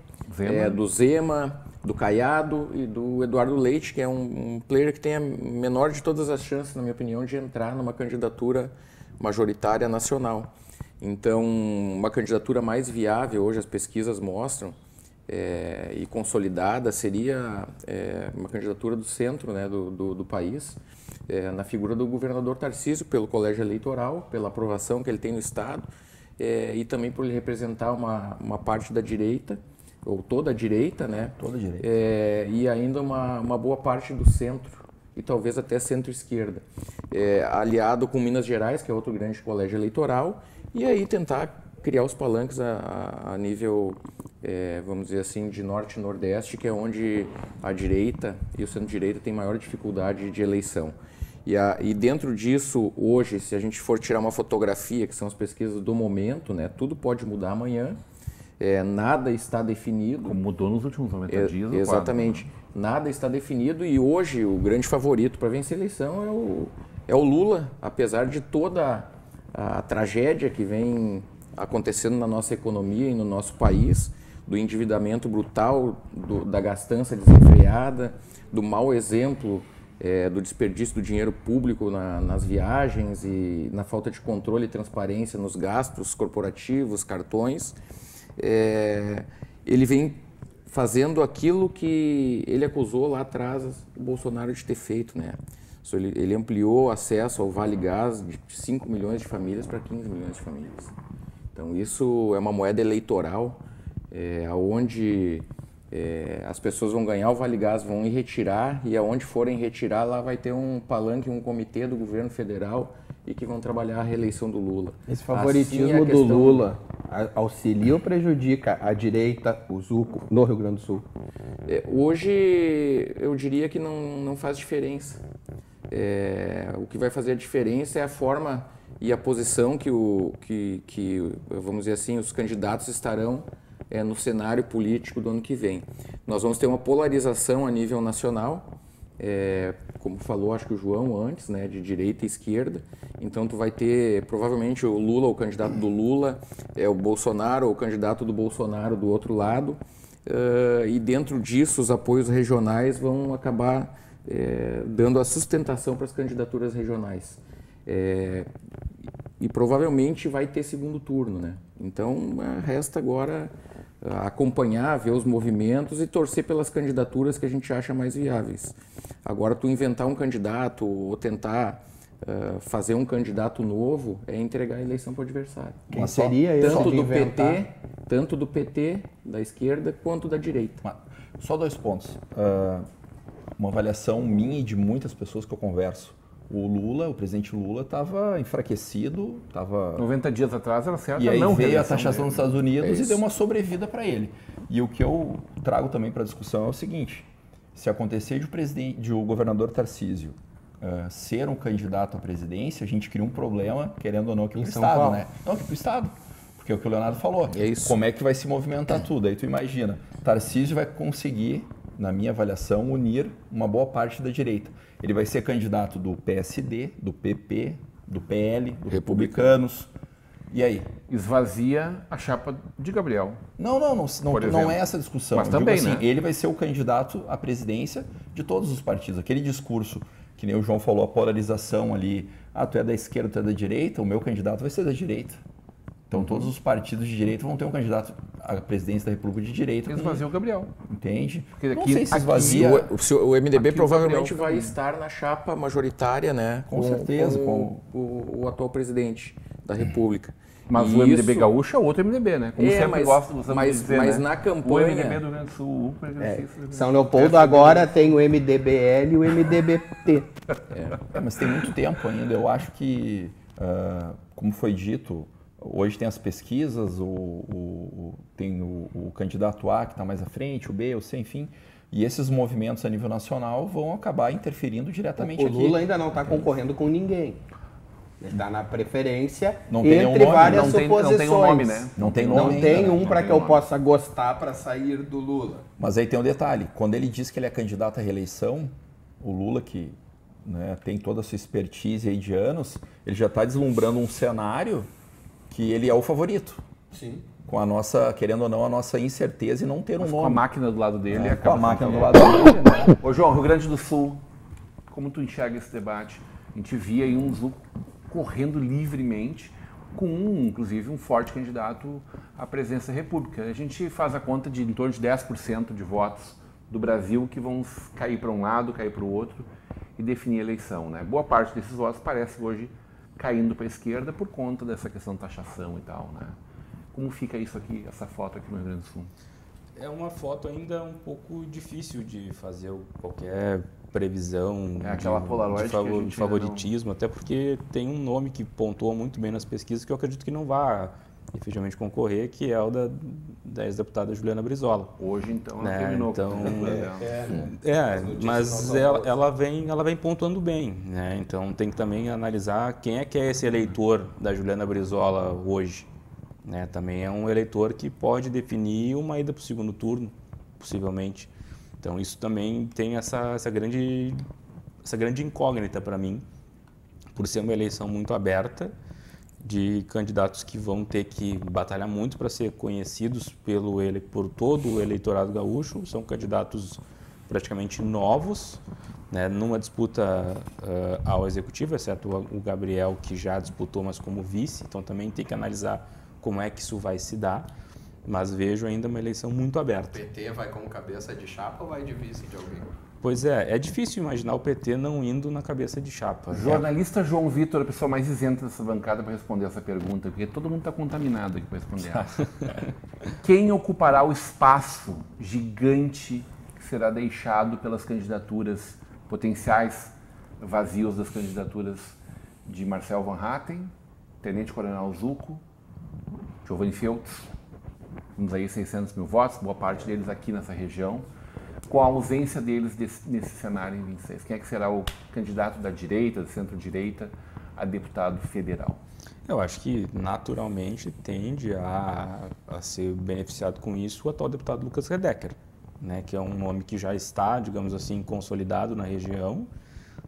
do Zema, do Caiado e do Eduardo Leite, que é um player que tem a menor de todas as chances, na minha opinião, de entrar numa candidatura majoritária nacional. Então, uma candidatura mais viável, hoje as pesquisas mostram, e consolidada, seria uma candidatura do centro, né, do país, na figura do governador Tarcísio, pelo colégio eleitoral, pela aprovação que ele tem no Estado, e também por ele representar uma parte da direita, ou toda a direita, né? Toda a direita. E ainda uma boa parte do centro, e talvez até centro-esquerda. Aliado com Minas Gerais, que é outro grande colégio eleitoral, e aí tentar criar os palanques a nível, vamos dizer assim, de norte e nordeste, que é onde a direita e o centro-direita têm maior dificuldade de eleição. E dentro disso, hoje, se a gente for tirar uma fotografia, que são as pesquisas do momento, né, tudo pode mudar amanhã, nada está definido. Como mudou nos últimos 90 dias. Exatamente. Nada está definido e hoje o grande favorito para vencer a eleição é o Lula, apesar de toda a tragédia que vem acontecendo na nossa economia e no nosso país, do endividamento brutal, da gastança desenfreada, do mau exemplo, do desperdício do dinheiro público nas viagens e na falta de controle e transparência nos gastos corporativos, cartões. Ele vem fazendo aquilo que ele acusou lá atrás o Bolsonaro de ter feito, né? Ele ampliou o acesso ao Vale Gás de 5 milhões de famílias para 15 milhões de famílias. Então isso é uma moeda eleitoral, onde as pessoas vão ganhar o Vale Gás, vão ir retirar, e aonde forem retirar, lá vai ter um palanque, um comitê do governo federal e que vão trabalhar a reeleição do Lula. Esse favoritismo do Lula auxilia ou prejudica a direita, o Zucco, no Rio Grande do Sul? Hoje eu diria que não faz diferença. O que vai fazer a diferença é a forma e a posição que vamos dizer assim, os candidatos estarão no cenário político do ano que vem. Nós vamos ter uma polarização a nível nacional, como falou, acho que o João antes, né, de direita e esquerda. Então tu vai ter provavelmente o Lula, o candidato do Lula, o Bolsonaro, o candidato do Bolsonaro do outro lado, e dentro disso os apoios regionais vão acabar dando a sustentação para as candidaturas regionais. E provavelmente vai ter segundo turno, né? Então resta agora acompanhar, ver os movimentos e torcer pelas candidaturas que a gente acha mais viáveis. Agora, tu inventar um candidato ou tentar fazer um candidato novo é entregar a eleição para o adversário. Quem seria esse? Tanto do PT, da esquerda, quanto da direita. Só 2 pontos. Uma avaliação minha e de muitas pessoas que eu converso. O presidente Lula estava enfraquecido, 90 dias atrás era certo. E aí veio a taxação dos Estados Unidos e deu uma sobrevida para ele. E o que eu trago também para a discussão é o seguinte: se acontecer de o governador Tarcísio ser um candidato à presidência, a gente cria um problema, querendo ou não, aqui para o Estado, né? Não, aqui para o Estado. Porque é o que o Leonardo falou. É isso. Como é que vai se movimentar tudo? Aí tu imagina, Tarcísio vai conseguir, na minha avaliação, unir uma boa parte da direita. Ele vai ser candidato do PSD, do PP, do PL, do Republicanos. E aí? Esvazia a chapa de Gabriel. Não é essa a discussão. Mas também, assim, né? Ele vai ser o candidato à presidência de todos os partidos. Aquele discurso, que nem o João falou, a polarização ali, tu é da esquerda, tu é da direita, o meu candidato vai ser da direita. Então todos os partidos de direita vão ter um candidato à presidência da República de direita. Esvazia o Gabriel. Entende? Porque não sei se esvazia. O MDB provavelmente vai estar na chapa majoritária, né? Com certeza. Com o atual presidente da República. Mas o MDB gaúcho é outro MDB, né? Como sempre gostamos de dizer, mas né? na campanha... O MDB do Rio Grande do Sul, o progressista... São Leopoldo agora tem o MDBL e o MDBT. Mas tem muito tempo ainda. Eu acho que, como foi dito... Hoje tem as pesquisas, tem o candidato A que está mais à frente, o B, o C, enfim. E esses movimentos a nível nacional vão acabar interferindo diretamente aqui. O Lula ainda não está concorrendo com ninguém. Ele está na preferência entre várias suposições. Não tem um nome, né? Não tem nome. Não tem um para que eu possa gostar para sair do Lula. Mas aí tem um detalhe. Quando ele diz que ele é candidato à reeleição, o Lula, que tem toda a sua expertise aí de anos, ele já está deslumbrando um cenário que ele é o favorito. Sim. Com a nossa, querendo ou não, a nossa incerteza e não ter um nome. Com a máquina do lado dele. Com a máquina do lado dele, né? Ô João, Rio Grande do Sul, como tu enxerga esse debate? A gente via aí um Zul correndo livremente, com inclusive um forte candidato à presidência da República. A gente faz a conta de em torno de 10% de votos do Brasil que vão cair para um lado, cair para o outro e definir a eleição, né? Boa parte desses votos parece hoje caindo para a esquerda por conta dessa questão de taxação e tal, né? Como fica isso aqui, essa foto aqui no Rio Grande do Sul? É uma foto ainda um pouco difícil de fazer qualquer previsão aquela Polaroid de favoritismo, até porque tem um nome que pontua muito bem nas pesquisas que eu acredito que não vá efetivamente concorrer, que é o da ex-deputada Juliana Brizola. Hoje, então, ela né? terminou. Então, mas ela vem pontuando bem, né? Então tem que também analisar quem é que é esse eleitor da Juliana Brizola hoje, né? Também é um eleitor que pode definir uma ida para o segundo turno, possivelmente. Então isso também tem essa grande incógnita para mim, por ser uma eleição muito aberta, de candidatos que vão ter que batalhar muito para ser conhecidos por todo o eleitorado gaúcho. São candidatos praticamente novos, né, numa disputa ao executivo, exceto o Gabriel, que já disputou, mas como vice. Então também tem que analisar como é que isso vai se dar. Mas vejo ainda uma eleição muito aberta. O PT vai como cabeça de chapa ou vai de vice de alguém? Pois é difícil imaginar o PT não indo na cabeça de chapa. Jornalista João Vitor, a pessoa mais isenta dessa bancada para responder essa pergunta, porque todo mundo está contaminado aqui para responder essa. Quem ocupará o espaço gigante que será deixado pelas candidaturas potenciais vazios das candidaturas de Marcel Van Hatten, Tenente Coronel Zucco, Giovanni Feltz, uns aí 600 mil votos, boa parte deles aqui nessa região, com a ausência deles nesse cenário em 26. Quem é que será o candidato da direita, do centro-direita, a deputado federal? Eu acho que naturalmente tende a ser beneficiado com isso o atual deputado Lucas Redecker, né, que é um nome que já está, digamos assim, consolidado na região,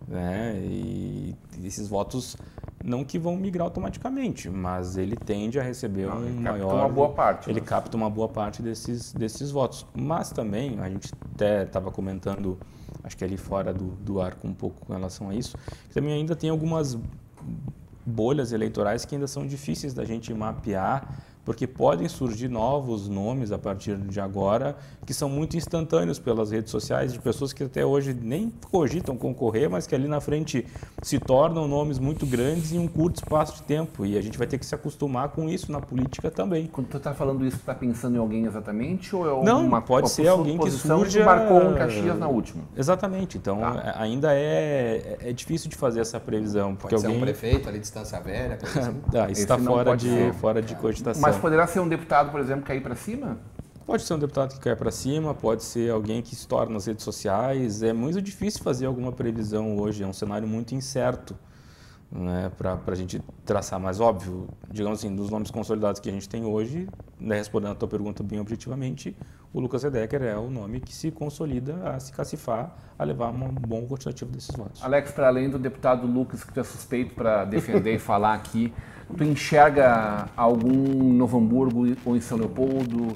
né, e esses votos não que vão migrar automaticamente, mas ele tende a receber uma boa parte. Ele capta uma boa parte desses votos. Mas também, a gente até estava comentando, acho que ali fora do arco um pouco com relação a isso, que também ainda tem algumas bolhas eleitorais que ainda são difíceis da gente mapear, porque podem surgir novos nomes a partir de agora, que são muito instantâneos pelas redes sociais, de pessoas que até hoje nem cogitam concorrer, mas que ali na frente se tornam nomes muito grandes em um curto espaço de tempo. E a gente vai ter que se acostumar com isso na política também. Quando tu está falando isso, tu está pensando em alguém exatamente? Ou é não, pode ser alguém que surja... marcou em Caxias na última. Exatamente. Então, ainda é difícil de fazer essa previsão. Porque pode ser um prefeito ali de Estância Velha, por exemplo. Isso está fora de cogitação. Mas poderá ser um deputado, por exemplo, cair para cima? Pode ser um deputado que cai para cima, pode ser alguém que estoura nas redes sociais. É muito difícil fazer alguma previsão hoje, é um cenário muito incerto, né, para a gente traçar. Mas óbvio, digamos assim, dos nomes consolidados que a gente tem hoje, né, respondendo a tua pergunta bem objetivamente, o Lucas Redecker é o nome que se consolida a se cacifar, a levar um bom quantitativo desses votos. Alex, para além do deputado Lucas, que tu é suspeito para defender e falar aqui, tu enxerga algum em Novo Hamburgo ou em São Leopoldo?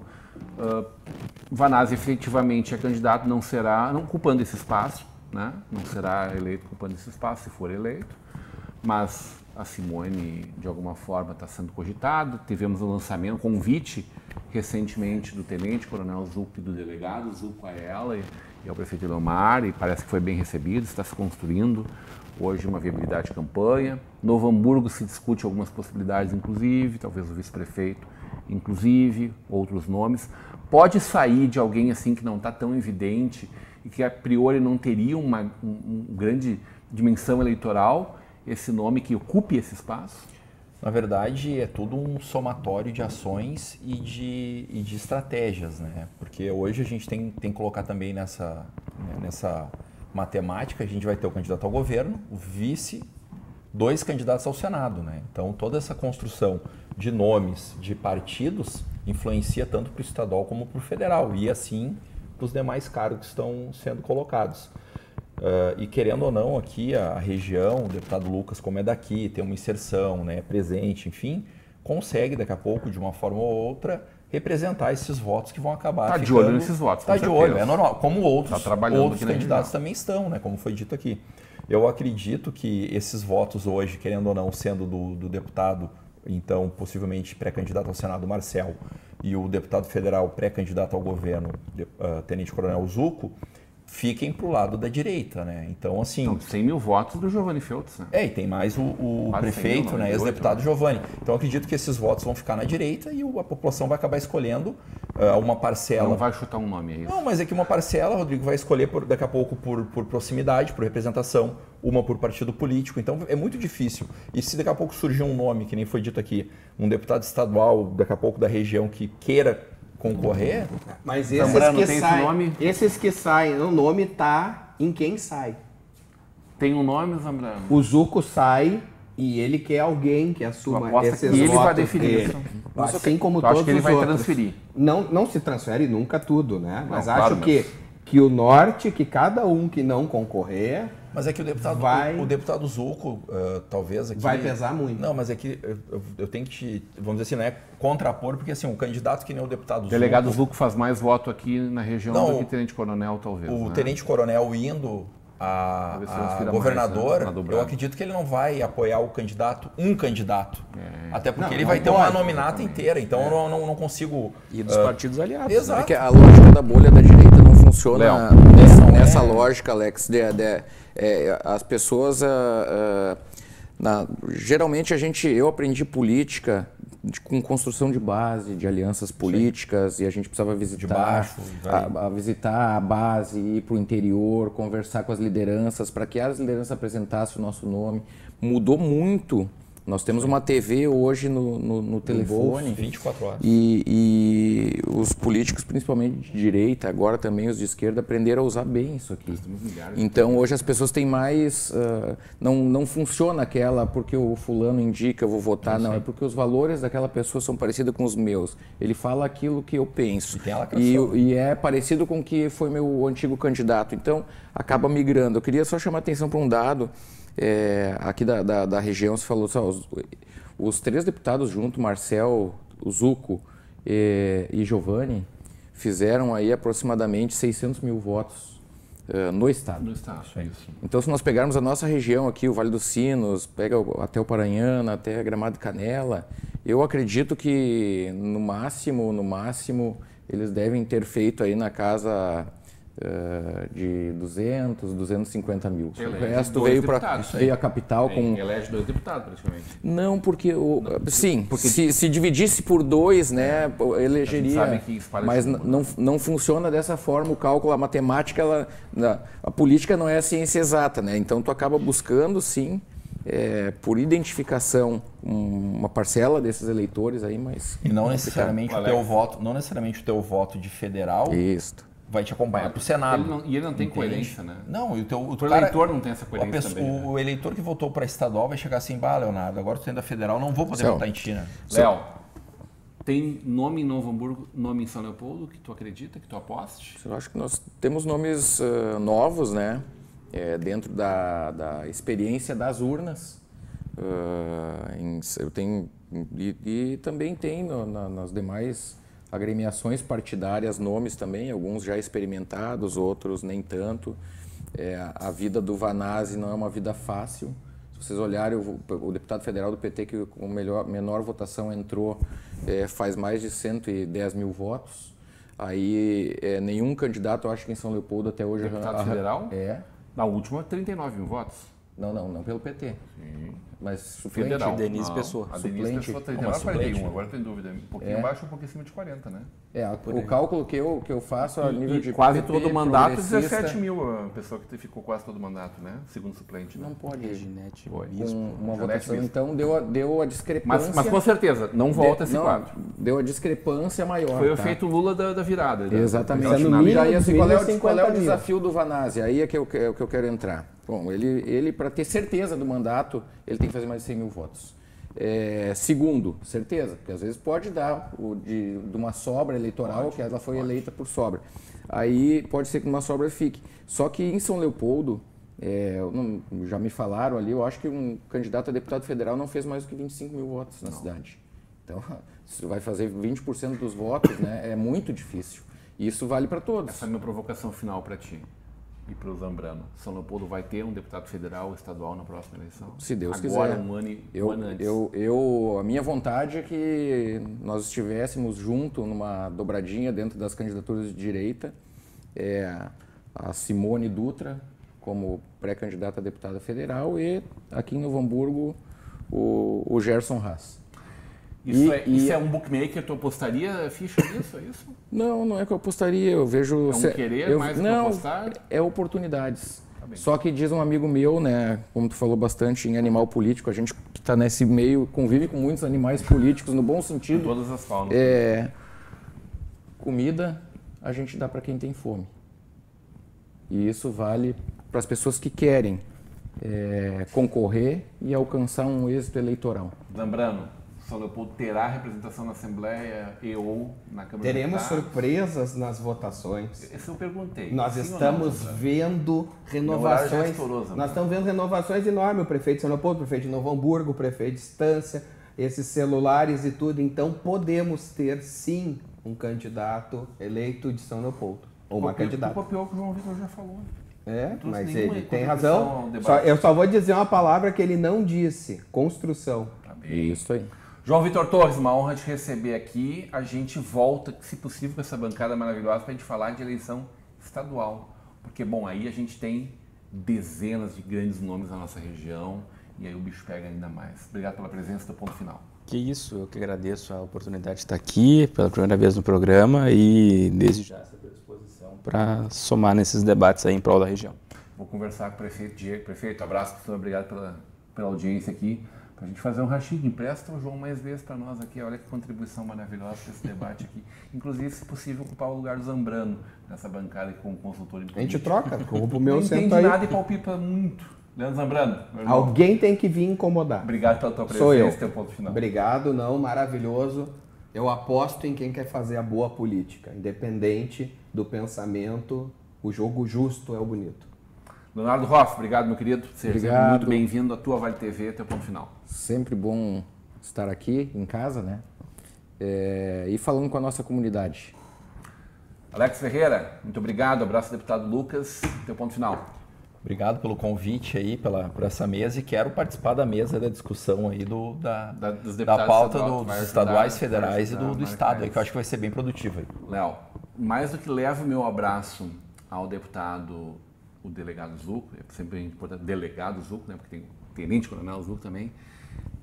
Vanazzi efetivamente é candidato, não ocupando esse espaço, né? Não será eleito ocupando esse espaço, se for eleito, mas a Simone, de alguma forma, está sendo cogitado. Tivemos um lançamento, um convite recentemente do Tenente Coronel Zucco e do delegado Zucco a ela e ao prefeito Elomar, e parece que foi bem recebido, está se construindo hoje uma viabilidade de campanha. Novo Hamburgo se discute algumas possibilidades, inclusive, talvez o vice-prefeito, inclusive, outros nomes. Pode sair de alguém assim que não está tão evidente e que a priori não teria uma grande dimensão eleitoral, esse nome que ocupe esse espaço? Na verdade, é tudo um somatório de ações e de estratégias, né? Porque hoje a gente tem que colocar também nessa matemática, a gente vai ter o candidato ao governo, o vice, 2 candidatos ao Senado, né? Então, toda essa construção de nomes, de partidos, influencia tanto para o estadual como para o federal, e assim para os demais cargos que estão sendo colocados. E querendo ou não, aqui a região, o deputado Lucas, como é daqui, tem uma inserção, né, presente, enfim, consegue daqui a pouco, de uma forma ou outra, representar esses votos que vão acabar ficando... Está de olho nesses votos, Está de olho, é normal, como outros candidatos região. Também estão, né, como foi dito aqui. Eu acredito que esses votos hoje, querendo ou não, sendo do deputado, então possivelmente pré-candidato ao Senado, Marcel, e o deputado federal pré-candidato ao governo, Tenente Coronel Zucco, fiquem para o lado da direita, né? Então, assim... Então, 100 mil votos do Giovanni Feltz, né? E tem mais o prefeito, né? Ex-deputado Giovanni. Então, acredito que esses votos vão ficar na direita e a população vai acabar escolhendo uma parcela... Não vai chutar um nome, é isso? Não, mas é que uma parcela, Rodrigo, vai escolher daqui a pouco por proximidade, por representação, uma por partido político. Então, é muito difícil. E se daqui a pouco surgir um nome, que nem foi dito aqui, um deputado estadual, daqui a pouco da região, que queira concorrer... Mas esses que saem, o nome está em quem sai. Tem um nome, Zambrano? O Zucco sai e ele quer alguém que assuma esses votos. E ele vai definir isso. Assim como todos os outros. Acho que ele vai transferir. Não se transfere nunca tudo, né? Mas não, acho claro, que o norte, que cada um que não concorrer... Mas é que o deputado Zucco, talvez aqui... Vai pesar muito. Não, mas é que eu tenho que vamos dizer assim, não é contrapor, porque assim, o candidato que nem o deputado Zucco... O delegado Zucco faz mais voto aqui na região do que o Tenente Coronel, talvez. O Tenente Coronel indo a governador, mais, né? Eu acredito que ele não vai apoiar um candidato. Até porque ele vai ter uma nominata inteira, então eu não consigo... E dos partidos aliados. Exato. É que a lógica da bolha da direita não funciona nessa lógica, Alex, as pessoas, geralmente eu aprendi política com construção de base, de alianças políticas, e a gente precisava visitar a base, ir para o interior, conversar com as lideranças, para que as lideranças apresentassem o nosso nome. Mudou muito. Nós temos uma TV hoje no telefone. 24 horas. E que os políticos, principalmente de direita, agora também os de esquerda, aprenderam a usar bem isso aqui. Então, hoje as pessoas têm mais... não funciona aquela porque o fulano indica, eu vou votar, não. É porque os valores daquela pessoa são parecidos com os meus. Ele fala aquilo que eu penso. E é parecido com o que foi meu antigo candidato. Então, acaba migrando. Eu queria só chamar a atenção para um dado aqui da região. Você falou só, os 3 deputados juntos, Marcel, o Zucco e Giovanni, fizeram aí aproximadamente 600 mil votos no estado. No estado, é isso. Então, se nós pegarmos a nossa região aqui, o Vale dos Sinos, pega até o Paranhana, até Gramado de Canela, eu acredito que no máximo, eles devem ter feito aí na casa de 200, 250 mil. O resto veio a capital com... Elege 2 deputados, praticamente. Não, porque... se dividisse por 2, né, elegeria... Mas não funciona dessa forma o cálculo, a matemática, a política não é a ciência exata, né? Então, tu acaba buscando, sim, por identificação, uma parcela desses eleitores aí, mas... E não necessariamente o teu voto de federal... Isso. Vai te acompanhar para o Senado. Ele não tem coerência, né? Não, e o eleitor não tem essa coerência também. O eleitor que votou para estadual vai chegar assim, Leonardo, agora tu tem da federal, não vou poder votar em ti, né? Léo, tem nome em Novo Hamburgo, nome em São Leopoldo que tu acredita, que tu aposte? Eu acho que nós temos nomes novos, né? Dentro da experiência das urnas. Eu tenho, e também tem nas demais... agremiações partidárias, nomes também, alguns já experimentados, outros nem tanto. A vida do Vanazzi não é uma vida fácil. Se vocês olharem, o deputado federal do PT que com menor votação entrou, faz mais de 110 mil votos. Aí nenhum candidato, eu acho que em São Leopoldo até hoje... Deputado federal? Na última, 39 mil votos. Não pelo PT. Sim. Mas suplente, Federal. Denise Pessoa. A Denise Pessoa 39, 41, agora tem dúvida. Um pouquinho abaixo, um pouquinho acima de 40, né? O cálculo que eu faço a nível de quase todo o mandato, 17 mil a pessoa que ficou quase todo o mandato, né? Segundo suplente. Não pode. Ginete, uma votação, então deu a discrepância. Mas com certeza, não volta esse quadro. Deu a discrepância maior. Foi o efeito Lula da virada. Exatamente. Qual é o desafio do Vanazzi? Aí é que eu quero entrar. Bom, ele para ter certeza do mandato, ele tem que fazer mais de 100 mil votos. Segundo, certeza, porque às vezes pode dar de uma sobra eleitoral, que ela foi eleita por sobra. Aí pode ser que uma sobra fique. Só que em São Leopoldo, já me falaram ali, eu acho que um candidato a deputado federal não fez mais do que 25 mil votos na cidade. Então, se vai fazer 20% dos votos, né, é muito difícil. E isso vale para todos. Essa é a minha provocação final para ti. E para o Zambrano, São Leopoldo vai ter um deputado federal estadual na próxima eleição? Se Deus quiser. Agora, um ano antes. A minha vontade é que nós estivéssemos junto numa dobradinha dentro das candidaturas de direita. A Simone Dutra como pré-candidata a deputada federal e aqui em Novo Hamburgo o Gerson Haas. Isso é um bookmaker, tu apostaria ficha nisso, é isso? Não é que eu apostaria, eu vejo... Mais do que apostar? É oportunidades. Só que diz um amigo meu, né, como tu falou bastante em animal político, a gente que está nesse meio convive com muitos animais políticos, no bom sentido. Em todas as faunas. Comida a gente dá para quem tem fome. E isso vale para as pessoas que querem concorrer e alcançar um êxito eleitoral. Zambrano, São Leopoldo terá representação na Assembleia ou na Câmara de Teremos surpresas nas votações. Isso eu perguntei. Nós estamos vendo renovações. Nós estamos vendo renovações enormes. O prefeito de São Leopoldo, o prefeito de Novo Hamburgo, o prefeito de Estância, esses celulares e tudo. Então podemos ter sim um candidato eleito de São Leopoldo. Ou uma candidata. O papel que o João Vitor já falou. Mas ele tem razão. Eu só vou dizer uma palavra que ele não disse: construção. Isso aí. João Vitor Torres, uma honra te receber aqui. A gente volta, se possível, com essa bancada maravilhosa para a gente falar de eleição estadual. Porque, bom, aí a gente tem dezenas de grandes nomes na nossa região e aí o bicho pega ainda mais. Obrigado pela presença do Ponto Final. Que isso, eu que agradeço a oportunidade de estar aqui pela primeira vez no programa e desde já estou à disposição para somar nesses debates aí em prol da região. Vou conversar com o prefeito Diego. Prefeito, abraço, obrigado pela audiência aqui. Pra gente fazer um rachid, empresta o João mais vezes para nós aqui. Olha que contribuição maravilhosa para esse debate aqui. Inclusive, se possível, ocupar o lugar do Zambrano nessa bancada como consultor em política. A gente troca, rouba o meu não centro entende aí. nada e palpita muito. Leandro Zambrano, meu irmão. Alguém tem que vir incomodar. Obrigado pela tua presença. Sou eu. Teu ponto final. Obrigado, não, maravilhoso. Eu aposto em quem quer fazer a boa política, independente do pensamento, o jogo justo é o bonito. Leonardo Hoff, obrigado, meu querido. Seja Obrigado. muito bem-vindo à tua Vale TV, teu ponto final. Sempre bom estar aqui em casa, né? E falando com a nossa comunidade. Alex Ferreira, muito obrigado. Abraço, deputado Lucas. Teu ponto final. Obrigado pelo convite aí, por essa mesa, e quero participar da mesa da discussão aí da pauta dos estaduais, federais e do Estado, aí, que eu acho que vai ser bem produtivo aí. Léo, mais do que levo o meu abraço ao deputado, o delegado Zucco, é sempre importante, delegado Zucco, né, porque tem o tenente-coronel Zucco também,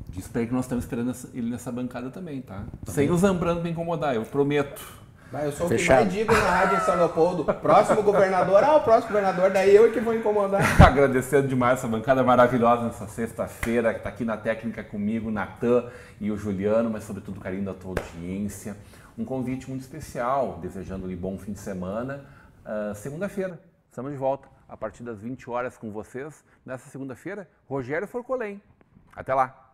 diz pra ele que nós estamos esperando ele nessa bancada também, tá? Sem o Zambrano me incomodar, eu prometo. Eu sou o que mais digo na rádio em São Leopoldo. Próximo governador, o próximo governador, daí eu que vou incomodar. Agradecendo demais essa bancada maravilhosa nessa sexta-feira, que está aqui na técnica comigo, Natan e o Juliano, mas sobretudo o carinho da tua audiência. Um convite muito especial, desejando-lhe bom fim de semana. Segunda-feira, estamos de volta, a partir das 20 horas com vocês. Nessa segunda-feira, Rogério Forcolém. Até lá!